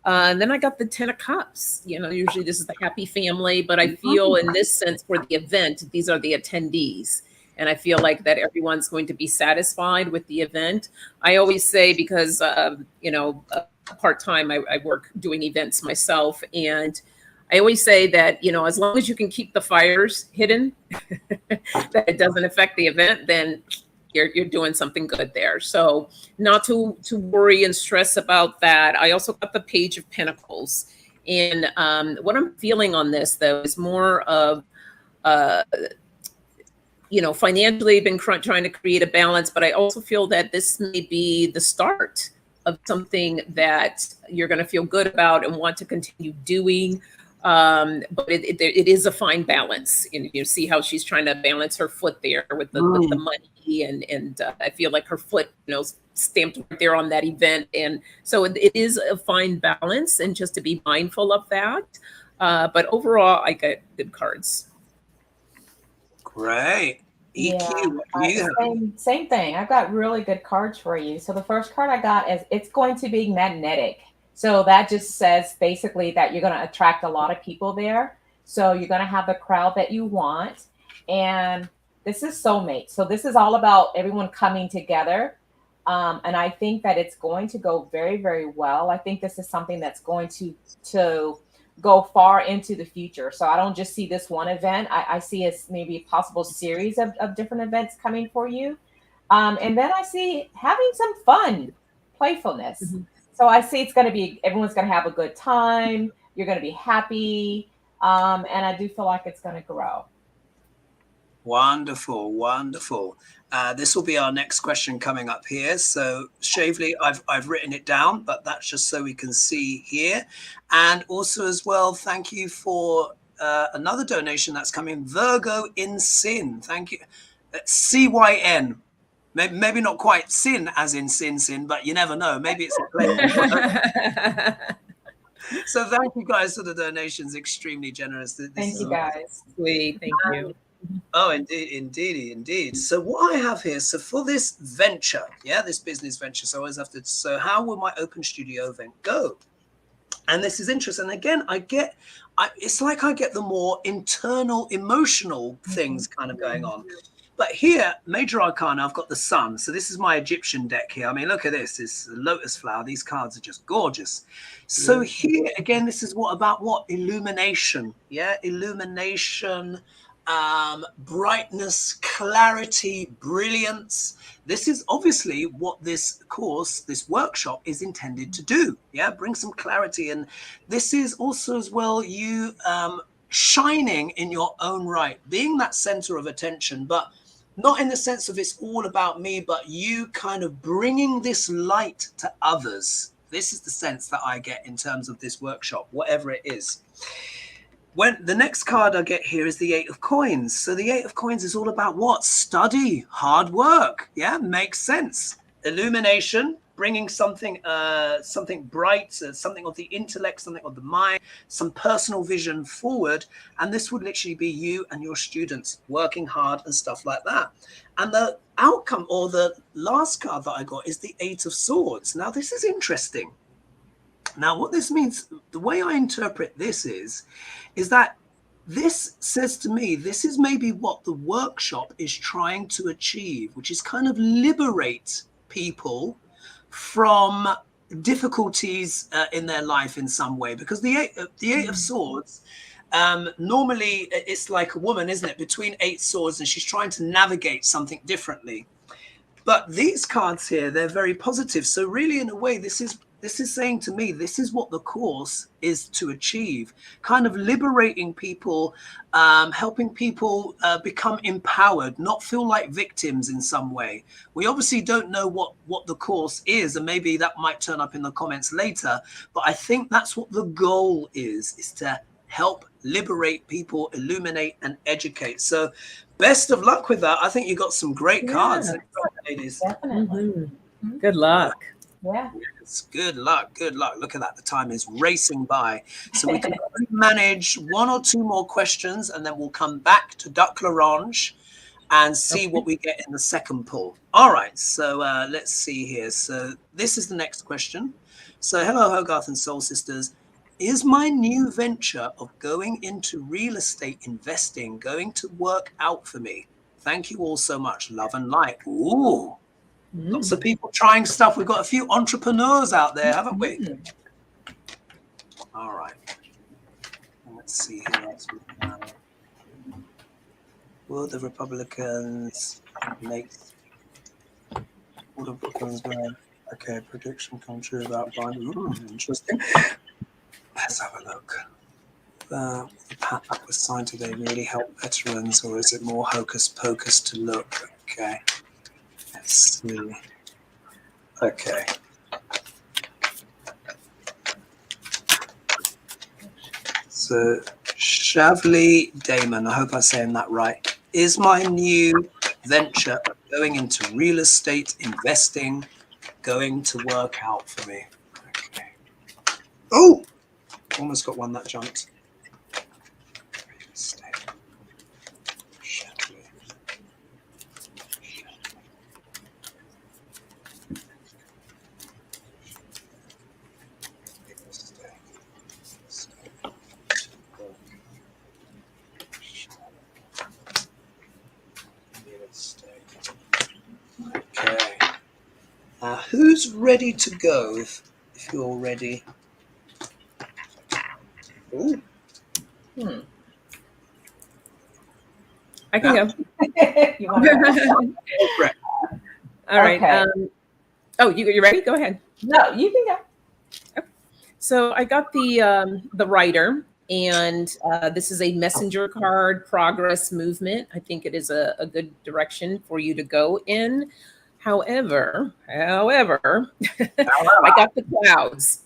And then I got the Ten of Cups. You know, usually this is the happy family, but I feel in this sense for the event, these are the attendees. And I feel like that everyone's going to be satisfied with the event. I always say, because, you know, part-time, I work doing events myself. And I always say that, you know, as long as you can keep the fires hidden, that it doesn't affect the event, then you're doing something good there. So not to worry and stress about that. I also got the Page of Pentacles. And what I'm feeling on this, though, is more of, you know, financially been trying to create a balance, but I also feel that this may be the start of something that you're going to feel good about and want to continue doing. But it is a fine balance. And you see how she's trying to balance her foot there with the money, and I feel like her foot, you know, stamped right there on that event. And so it is a fine balance, and just to be mindful of that. But overall, I got good cards. Great. EQ, yeah, same thing. I've got really good cards for you. So the first card I got is it's going to be magnetic. So that just says basically that you're going to attract a lot of people there. So you're going to have the crowd that you want. And this is soulmate. So this is all about everyone coming together. And I think that it's going to go very, very well. I think this is something that's going to go far into the future. So I don't just see this one event. I see it's maybe a possible series of different events coming for you. And then I see having some fun, playfulness. Mm-hmm. So I see it's going to be, everyone's going to have a good time. You're going to be happy. And I do feel like it's going to grow. Wonderful, wonderful. This will be our next question coming up here. So Shavely, I've written it down, but that's just so we can see here. And also as well, thank you for another donation that's coming. Virgo in Sin. Thank you. CYN. Maybe not quite sin as in sin, but you never know. Maybe it's a play. So thank you guys for the donations. Extremely generous. Thank you guys. Sweet. Thank you. Oh, indeed. So what I have here, so for this venture, this business venture, so I always have to, so how will my open studio event go? And this is interesting. Again, it's like I get the more internal, emotional things kind of going on. But here, Major Arcana, I've got the Sun. So this is my Egyptian deck here. I mean, look at this. It's a lotus flower. These cards are just gorgeous. So here, again, this is about what? Illumination. Yeah, illumination, brightness, clarity, brilliance. This is obviously what this course, this workshop is intended to do. Yeah, bring some clarity. And this is also as well you shining in your own right, being that center of attention, but not in the sense of it's all about me, but you kind of bringing this light to others. This is the sense that I get in terms of this workshop, whatever it is. When the next card I get here is the Eight of Coins. So the Eight of Coins is all about what? Study, hard work. Yeah, makes sense. Illumination, bringing something bright, something of the intellect, something of the mind, some personal vision forward. And this would literally be you and your students working hard and stuff like that. And the outcome, or the last card that I got, is the Eight of Swords. Now, this is interesting. Now, what this means, the way I interpret this is that this says to me, this is maybe what the workshop is trying to achieve, which is kind of liberate people from difficulties in their life in some way. Because the Eight of Swords, normally it's like a woman, isn't it? Between 8 swords, and she's trying to navigate something differently. But these cards here, they're very positive. So really, in a way, this is saying to me, this is what the course is to achieve, kind of liberating people, helping people become empowered, not feel like victims in some way. We obviously don't know what the course is, and maybe that might turn up in the comments later, but I think that's what the goal is to help liberate people, illuminate and educate. So best of luck with that. I think you got some great cards, ladies. Definitely. Good luck. Yeah. Yes, good luck. Good luck. Look at that. The time is racing by. So we can manage one or two more questions, and then we'll come back to Duck L'Orange and see what we get in the second pull. All right. So let's see here. So this is the next question. So hello, Hogarth and Soul Sisters. Is my new venture of going into real estate investing going to work out for me? Thank you all so much. Love and light. Ooh. Lots of people trying stuff. We've got a few entrepreneurs out there, haven't we? All right. Let's see who else we have. Will the Republicans make all the Republicans? Okay, prediction come true about Biden. Interesting. Let's have a look. The pact that was signed today really help veterans, or is it more hocus pocus to look? Okay. Let's see. Okay. So, Shavli Damon, I hope I'm saying that right. Is my new venture going into real estate investing going to work out for me? Okay. Oh, almost got one that jumped. Real estate. Shavli. Okay. Who's ready to go? If you're ready. Ooh. I can go. You want to go? All right. Okay. Oh, you ready? Go ahead. No, you can go. So I got the writer, and this is a messenger card, progress movement. I think it is a good direction for you to go in. However, I got the clouds.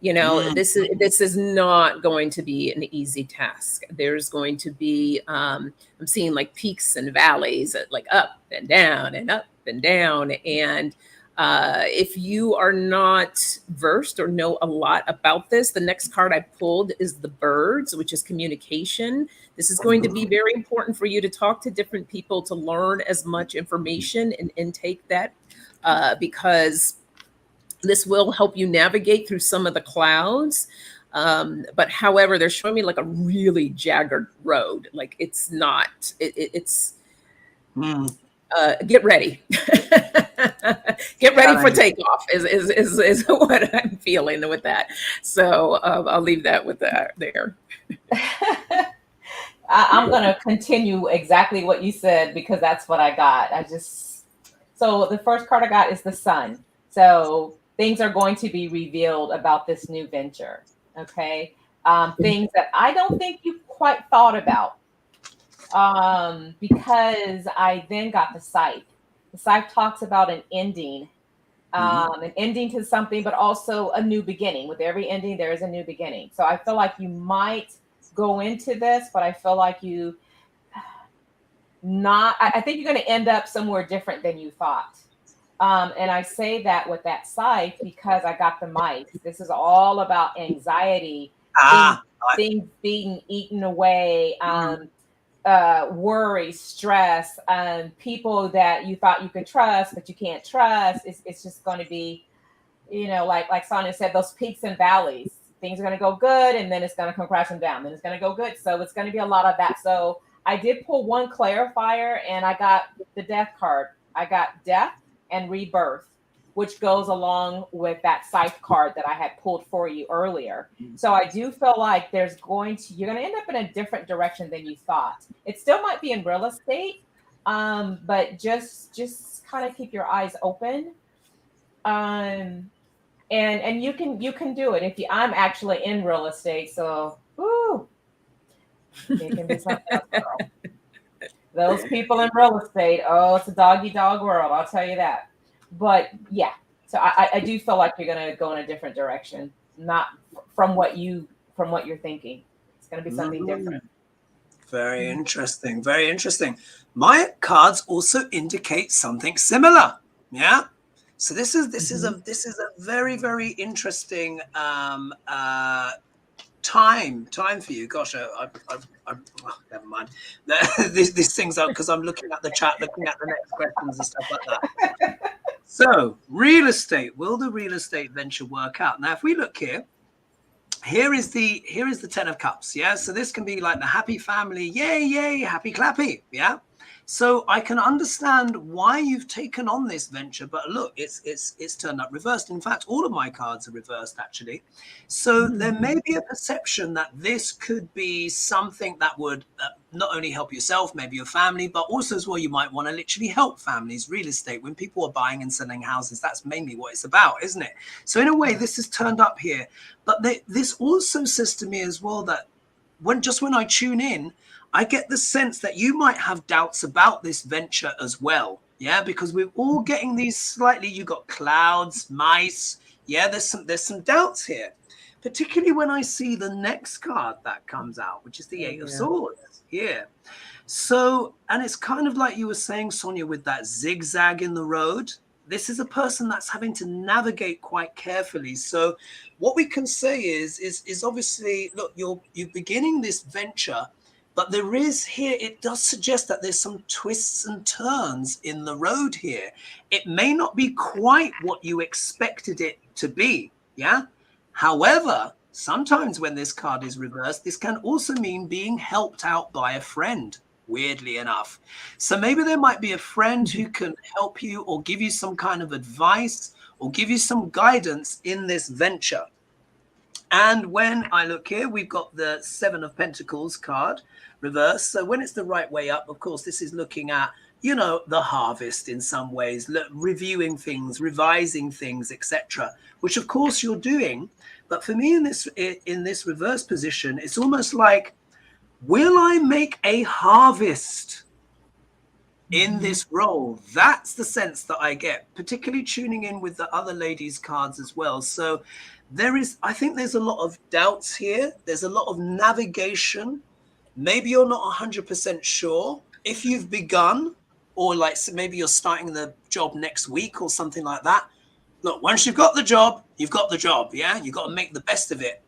You know, this is not going to be an easy task. There's going to be I'm seeing like peaks and valleys, like up and down and up and down. And if you are not versed or know a lot about this, the next card I pulled is the birds, which is communication. This is going to be very important for you to talk to different people, to learn as much information and intake that, because this will help you navigate through some of the clouds. But however, they're showing me like a really jagged road. Like it's not, it's get ready. Get ready for takeoff is what I'm feeling with that. So I'll leave that with that there. I'm going to continue exactly what you said, because that's what I got. So the first card I got is the sun. So things are going to be revealed about this new venture. Okay. Things that I don't think you quite thought about. Because I then got the scythe. The scythe talks about an ending to something, but also a new beginning. With every ending, there is a new beginning. So I feel like you might go into this, but I feel like I think you're going to end up somewhere different than you thought. And I say that with that scythe because I got the mice. This is all about anxiety, things being eaten away, worry, stress, people that you thought you could trust, but you can't trust. It's just going to be, like Sonia said, those peaks and valleys. Things are going to go good, and then it's going to come crashing down. Then it's going to go good. So it's going to be a lot of that. So I did pull one clarifier, and I got the death card. I got death and rebirth, which goes along with that scythe card that I had pulled for you earlier. So I do feel like you're going to end up in a different direction than you thought. It still might be in real estate, But just kind of keep your eyes open. And you can do it. I'm actually in real estate, so woo, it can be something else, girl. Those people in real estate, oh, it's a doggy dog world, I'll tell you that. But yeah, so I do feel like you're gonna go in a different direction, not from what you're thinking. It's gonna be something different. Very interesting. Very interesting. My cards also indicate something similar. Yeah. So this is a very, very interesting time for you. Gosh, oh, never mind. These things are because I'm looking at the chat, looking at the next questions and stuff like that. So real estate, will the real estate venture work out? Now, if we look here is the 10 of cups. Yeah, so this can be like the happy family, yay, happy clappy. Yeah, so I can understand why you've taken on this venture, but look, it's turned up reversed. In fact, all of my cards are reversed actually. So there may be a perception that this could be something that would not only help yourself, maybe your family, but also as well, you might want to literally help families. Real estate, when people are buying and selling houses, that's mainly what it's about, isn't it? So in a way, this is turned up here. But this also says to me as well that when I tune in, I get the sense that you might have doubts about this venture as well. Yeah, because we're all getting these slightly, you got clouds, mice. Yeah, there's some doubts here, particularly when I see the next card that comes out, which is the 8 of Swords here. So, and it's kind of like you were saying, Sonia, with that zigzag in the road. This is a person that's having to navigate quite carefully. So what we can say is obviously, look, you're beginning this venture, but there is here, it does suggest that there's some twists and turns in the road here. It may not be quite what you expected it to be. Yeah. However, sometimes when this card is reversed, this can also mean being helped out by a friend, weirdly enough. So maybe there might be a friend who can help you or give you some kind of advice or give you some guidance in this venture. And when I look here, we've got the 7 of Pentacles card reversed. So when it's the right way up, of course, this is looking at, you know, the harvest in some ways, reviewing things, revising things, etc., which of course you're doing. But for me in this reverse position, it's almost like, will I make a harvest in this role? That's the sense that I get, particularly tuning in with the other ladies' cards as well. So I think there's a lot of doubts here. There's a lot of navigation. Maybe you're not 100% sure if you've begun, or like maybe you're starting the job next week or something like that. Look, once you've got the job, you've got the job. Yeah, you've got to make the best of it.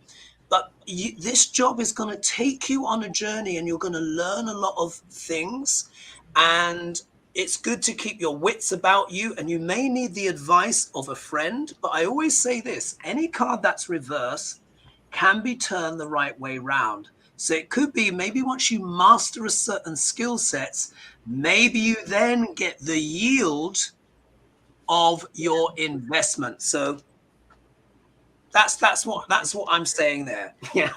But this job is going to take you on a journey and you're going to learn a lot of things. And it's good to keep your wits about you. And you may need the advice of a friend. But I always say this, any card that's reversed can be turned the right way round. So it could be maybe once you master a certain skill sets, maybe you then get the yield of your investment. So that's what I'm saying there. Yeah.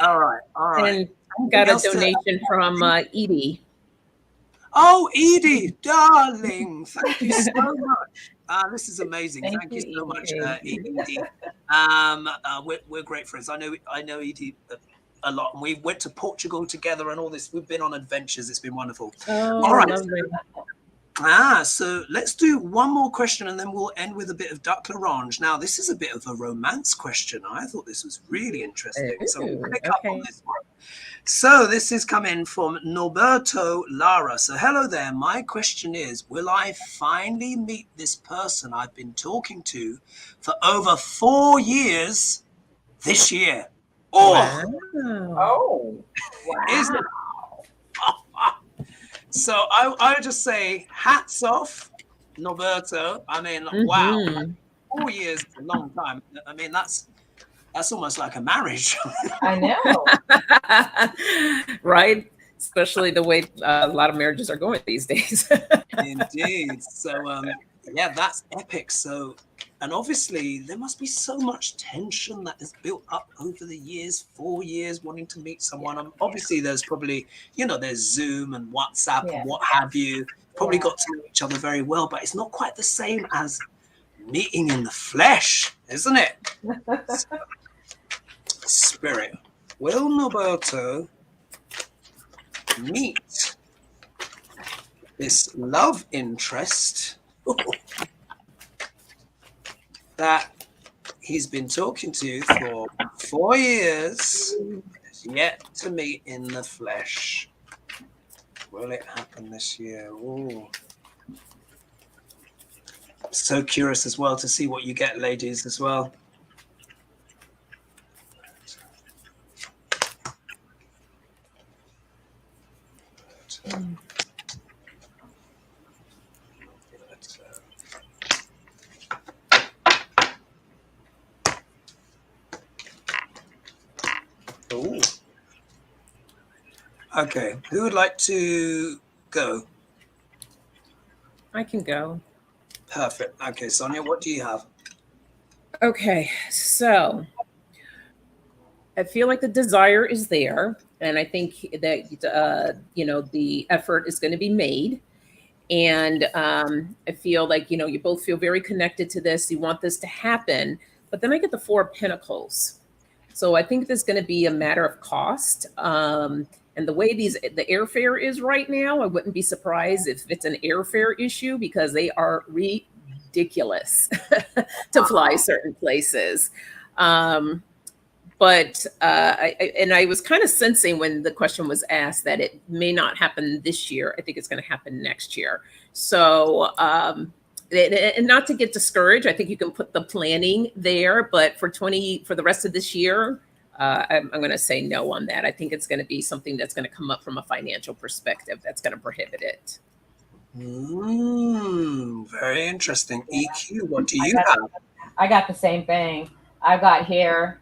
All right. And I got a donation from Edie. Oh, Edie, darling, thank you so much. This is amazing. Thank you so much, Edie. We're great friends. I know Edie a lot, and we went to Portugal together and all this. We've been on adventures. It's been wonderful. Oh, all right. Lovely. So let's do one more question and then we'll end with a bit of Duck L'Orange. Now, this is a bit of a romance question. I thought this was really interesting. So we'll pick up on this one. So this is coming from Norberto Lara. So hello there. My question is, will I finally meet this person I've been talking to for over 4 years this year? Wow. Oh, wow. Is it? So I would just say hats off, Norberto. I mean, wow, 4 years is a long time. I mean, that's almost like a marriage. I know. Right? Especially the way a lot of marriages are going these days. Indeed. So, yeah, that's epic. So And obviously there must be so much tension that is built up over the years, 4 years wanting to meet someone. Obviously there's probably, there's Zoom and WhatsApp and what have you. Probably got to know each other very well, but it's not quite the same as meeting in the flesh, isn't it? Spirit, will Norberto meet this love interest that he's been talking to for 4 years, has yet to meet in the flesh? Will it happen this year? Ooh. So curious as well to see what you get, ladies, as well. Ooh. Okay, who would like to go? I can go. Perfect. Okay, Sonia, what do you have? Okay, so I feel like the desire is there, and I think that the effort is going to be made. And I feel like you both feel very connected to this. You want this to happen, but then I get the Four of Pentacles. So I think there's going to be a matter of cost. And the way the airfare is right now, I wouldn't be surprised if it's an airfare issue, because they are ridiculous to fly certain places. But I was kind of sensing when the question was asked that it may not happen this year. I think it's going to happen next year. So, and not to get discouraged, I think you can put the planning there. But for the rest of this year, I'm going to say no on that. I think it's going to be something that's going to come up from a financial perspective that's going to prohibit it. Very interesting. EQ, what do you have? I got the same thing. I've got here,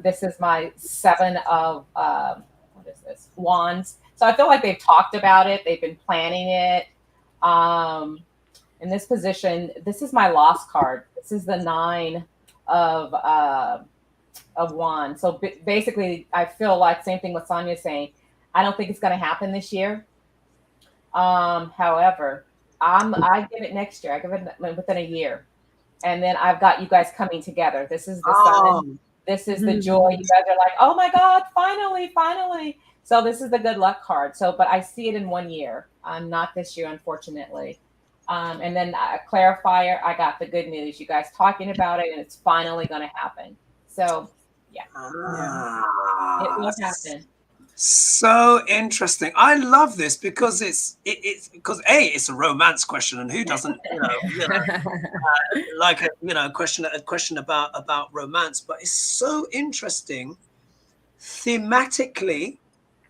this is my 7 of, what is this? Wands. So I feel like they've talked about it. They've been planning it. In this position, this is my lost card. This is the 9 of Wands. So basically, I feel like same thing with Sonia saying, I don't think it's going to happen this year. However, I give it next year. I give it within a year. And then I've got you guys coming together. This is the sun. This is the joy. You guys are like, oh my God, finally, finally. So this is the good luck card. So, but I see it in 1 year. Not this year, unfortunately. And then a clarifier, I got the good news. You guys talking about it, and it's finally going to happen. So, yeah. It will happen. So interesting. I love this because it's a romance question, and who doesn't like a question about romance, but it's so interesting thematically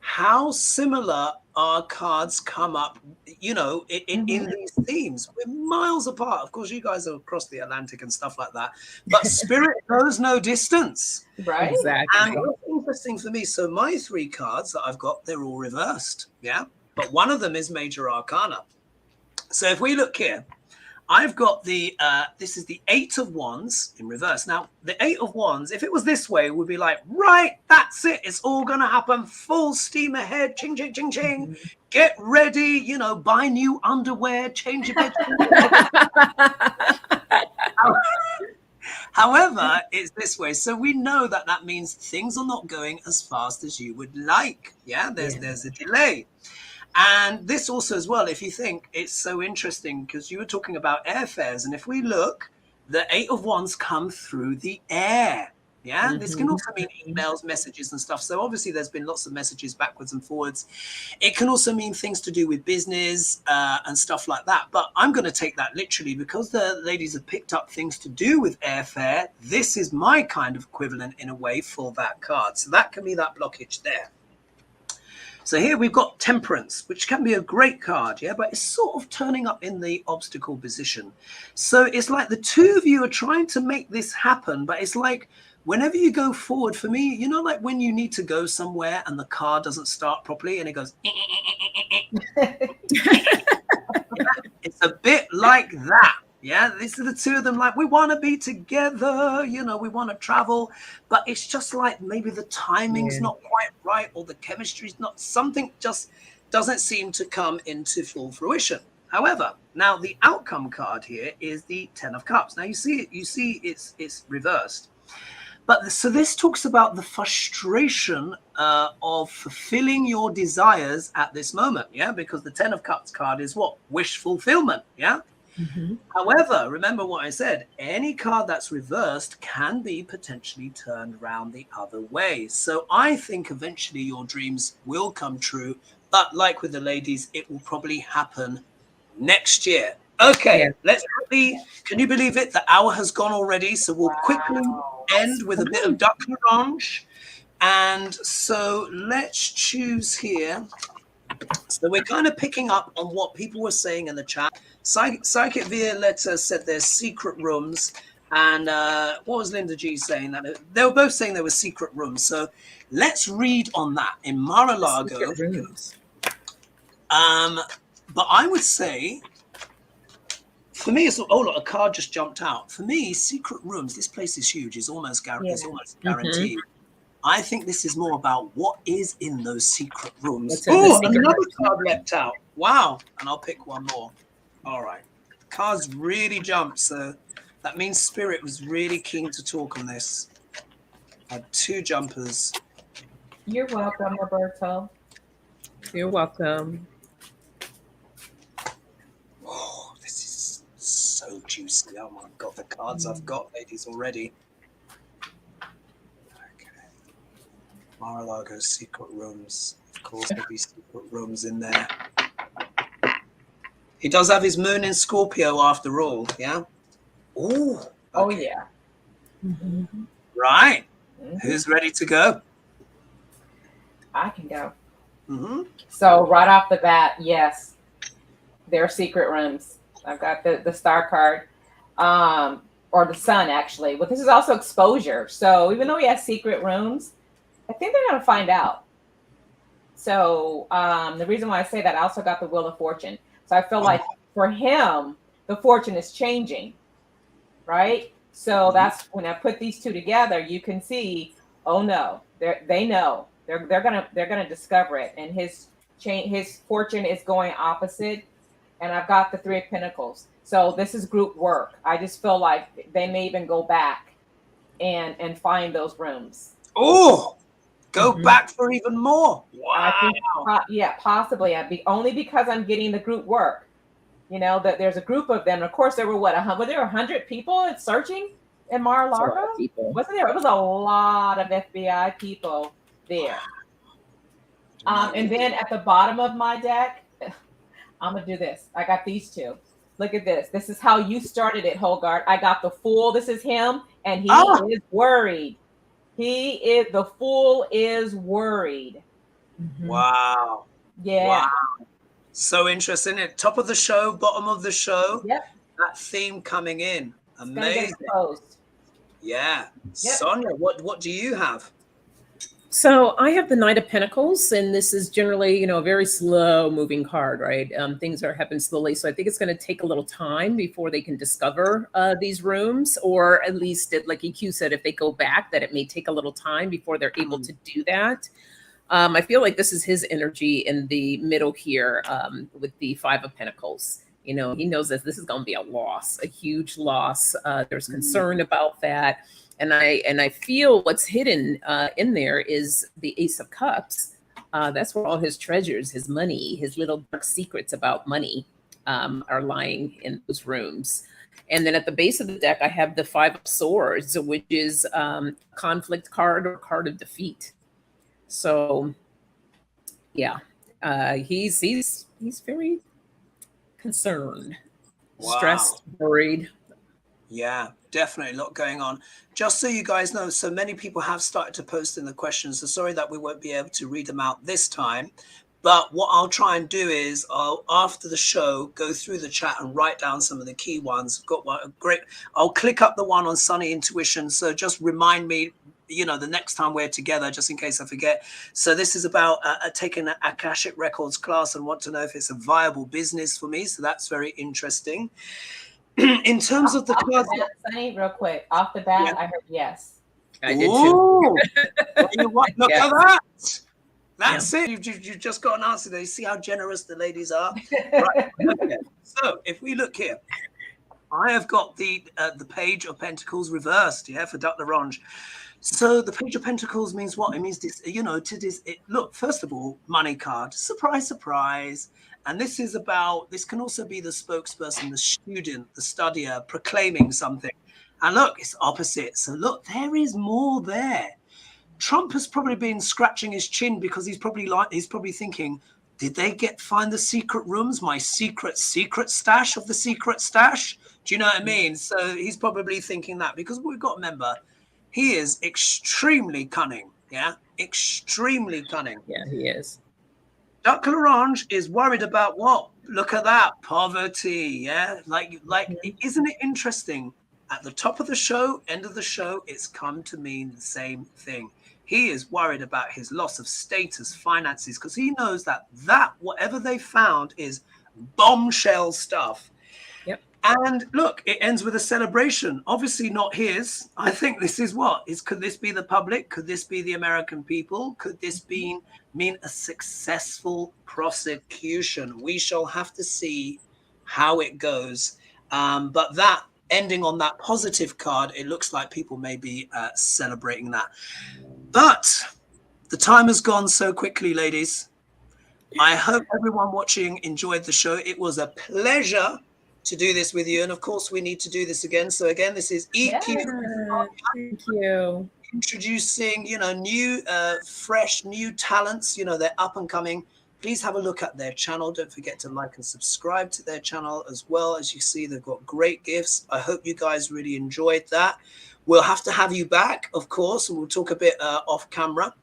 how similar our cards come up in these themes. We're miles apart. Of course, you guys are across the Atlantic and stuff like that, but spirit knows no distance. Right. Exactly. And what's interesting for me, so my 3 cards that I've got, they're all reversed. Yeah. But one of them is Major Arcana. So if we look here, I've got this is the 8 of Wands in reverse. Now, the 8 of Wands, if it was this way, would be like, right, that's it. It's all going to happen. Full steam ahead. Ching, ching, ching, ching. Get ready, buy new underwear, change your bed. However, it's this way. So we know that means things are not going as fast as you would like. Yeah, there's a delay. And this also as well, if you think, it's so interesting because you were talking about airfares. And if we look, the 8 of Wands come through the air. Yeah, this can also mean emails, messages and stuff. So obviously there's been lots of messages backwards and forwards. It can also mean things to do with business and stuff like that. But I'm going to take that literally because the ladies have picked up things to do with airfare. This is my kind of equivalent in a way for that card. So that can be that blockage there. So here we've got Temperance, which can be a great card, yeah, but it's sort of turning up in the obstacle position. So it's like the two of you are trying to make this happen, but it's like whenever you go forward, for me, like when you need to go somewhere and the car doesn't start properly and it goes, it's a bit like that. Yeah, these are the two of them. Like, we want to be together, you know, we want to travel, but it's just like maybe the timing's not quite right, or the chemistry's not, something just doesn't seem to come into full fruition. However, now the outcome card here is the Ten of Cups. Now you see it's reversed. But so this talks about the frustration of fulfilling your desires at this moment, yeah? Because the Ten of Cups card is what? Wish fulfillment, yeah? Mm-hmm. However, remember what I said, any card that's reversed can be potentially turned around the other way. So I think eventually your dreams will come true, but like with the ladies, it will probably happen next year. Okay, Yeah. let's quickly, can you believe it? The hour has gone already, so we'll quickly end with a bit of Duck Ranch. And so let's choose here. So we're kind of picking up on what people were saying in the chat. Psychic Violetta said there's secret rooms. And what was Linda G saying? That they were both saying there were secret rooms. So let's read on that in Mar-a-Lago. But I would say, for me, it's a card just jumped out. For me, secret rooms. This place is huge. It's almost guaranteed. Mm-hmm. I think this is more about what is in those secret rooms. Oh, another card leapt out. Wow. And I'll pick one more. All right. Cards really jumped. So that means Spirit was really keen to talk on this. I had two jumpers. You're welcome, Roberto. You're welcome. Oh, this is so juicy. Oh my God, the cards I've got, ladies, already. Mar-a-Lago secret rooms. Of course, there'll be secret rooms in there. He does have his moon in Scorpio after all, yeah? Ooh, okay. Oh, yeah. Mm-hmm. Right. Who's ready to go? I can go. Mm-hmm. So right off the bat, yes, there are secret rooms. I've got the star card, or the sun, actually. But this is also exposure. So even though he has secret rooms, I think they're going to find out. So the reason why I say that, I also got the Wheel of Fortune. So I feel like for him, the fortune is changing, right? So that's when I put these two together, you can see, oh no, they know they're gonna discover it, and his fortune is going opposite. And I've got the Three of Pentacles. So this is group work. I just feel like they may even go back and find those rooms. Oh. Go back for even more. Wow. I think, yeah, possibly. Only because I'm getting the group work. You know, that there's a group of them. Of course, there were were there 100 people searching in Mar-a-Lago? Wasn't there? It was a lot of FBI people there. And then at the bottom of my deck, I'm gonna do this. I got these two. Look at this. This is how you started it, Hogarth. I got the Fool. This is him, and he is worried. The Fool is worried. Wow. Yeah. Wow. So interesting. At top of the show, bottom of the show. Yep. That theme coming in. Amazing. Yeah. Yep. Sonia, what do you have? So I have the Knight of Pentacles, and this is generally, a very slow moving card, right? Things are happening slowly. So I think it's going to take a little time before they can discover these rooms, or at least, like EQ said, if they go back, that it may take a little time before they're able to do that. I feel like this is his energy in the middle here with the Five of Pentacles. He knows that this is going to be a loss, a huge loss. There's concern about that. And I feel what's hidden in there is the Ace of Cups. That's where all his treasures, his money, his little dark secrets about money are lying in those rooms. And then at the base of the deck, I have the Five of Swords, which is conflict card or card of defeat. So, yeah, he's very concerned, stressed, worried. Yeah, definitely a lot going on. Just so you guys know, so many people have started to post in the questions. So sorry that we won't be able to read them out this time. But what I'll try and do is I'll, after the show, go through the chat and write down some of the key ones. Got one great. I'll click up the one on Sunny Intuition. So just remind me, the next time we're together, just in case I forget. So this is about taking an Akashic Records class and want to know if it's a viable business for me. So that's very interesting. in terms of the off cards, the bat, Sunny, real quick. Off the bat, I heard yes. I did too. Look Yes. at that. Yeah. That's it. You've just got an answer there. You see how generous the ladies are? Right. Okay. So if we look here, I have got the Page of Pentacles reversed, yeah, for Dr. Range. So the Page of Pentacles means what? It means this, you know, look, first of all, money card, surprise, surprise. And this is about, this can also be the spokesperson, the student, the studier proclaiming something. And look, it's opposite. So look, there is more there. Trump has probably been scratching his chin because he's probably thinking, did they find the secret rooms, my secret stash of the secret stash? Do you know what I mean? So he's probably thinking that, because we've got to remember, he is extremely cunning. Yeah, extremely cunning. Yeah, he is. Dr. Larange is worried about what? Look at that, poverty. Yeah, like, isn't it interesting? At the top of the show, end of the show, it's come to mean the same thing. He is worried about his loss of status, finances, because he knows that whatever they found is bombshell stuff. Yep. And look, it ends with a celebration. Obviously not his. I think this is could this be the public? Could this be the American people? Could this mean a successful prosecution? We shall have to see how it goes. But that, ending on that positive card, it looks like people may be celebrating that. But the time has gone so quickly, ladies. I hope everyone watching enjoyed the show. It was a pleasure to do this with you. And of course, we need to do this again. So again, this is EQ. Yeah, thank you. Introducing, new, fresh, new talents. They're up and coming. Please have a look at their channel. Don't forget to like and subscribe to their channel as well. As you see, they've got great gifts. I hope you guys really enjoyed that. We'll have to have you back, of course, and we'll talk a bit off camera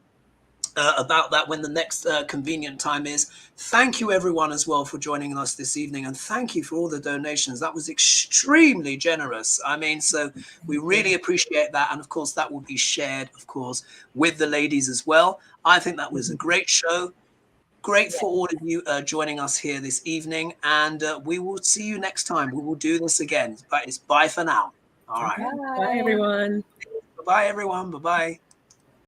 about that when the next convenient time is. Thank you, everyone, as well, for joining us this evening. And thank you for all the donations. That was extremely generous. I mean, so we really appreciate that. And of course, that will be shared, of course, with the ladies as well. I think that was a great show. Great for all of you joining us here this evening. And we will see you next time. We will do this again. But it's bye for now. All right. Bye, everyone. Bye, everyone. Bye-bye.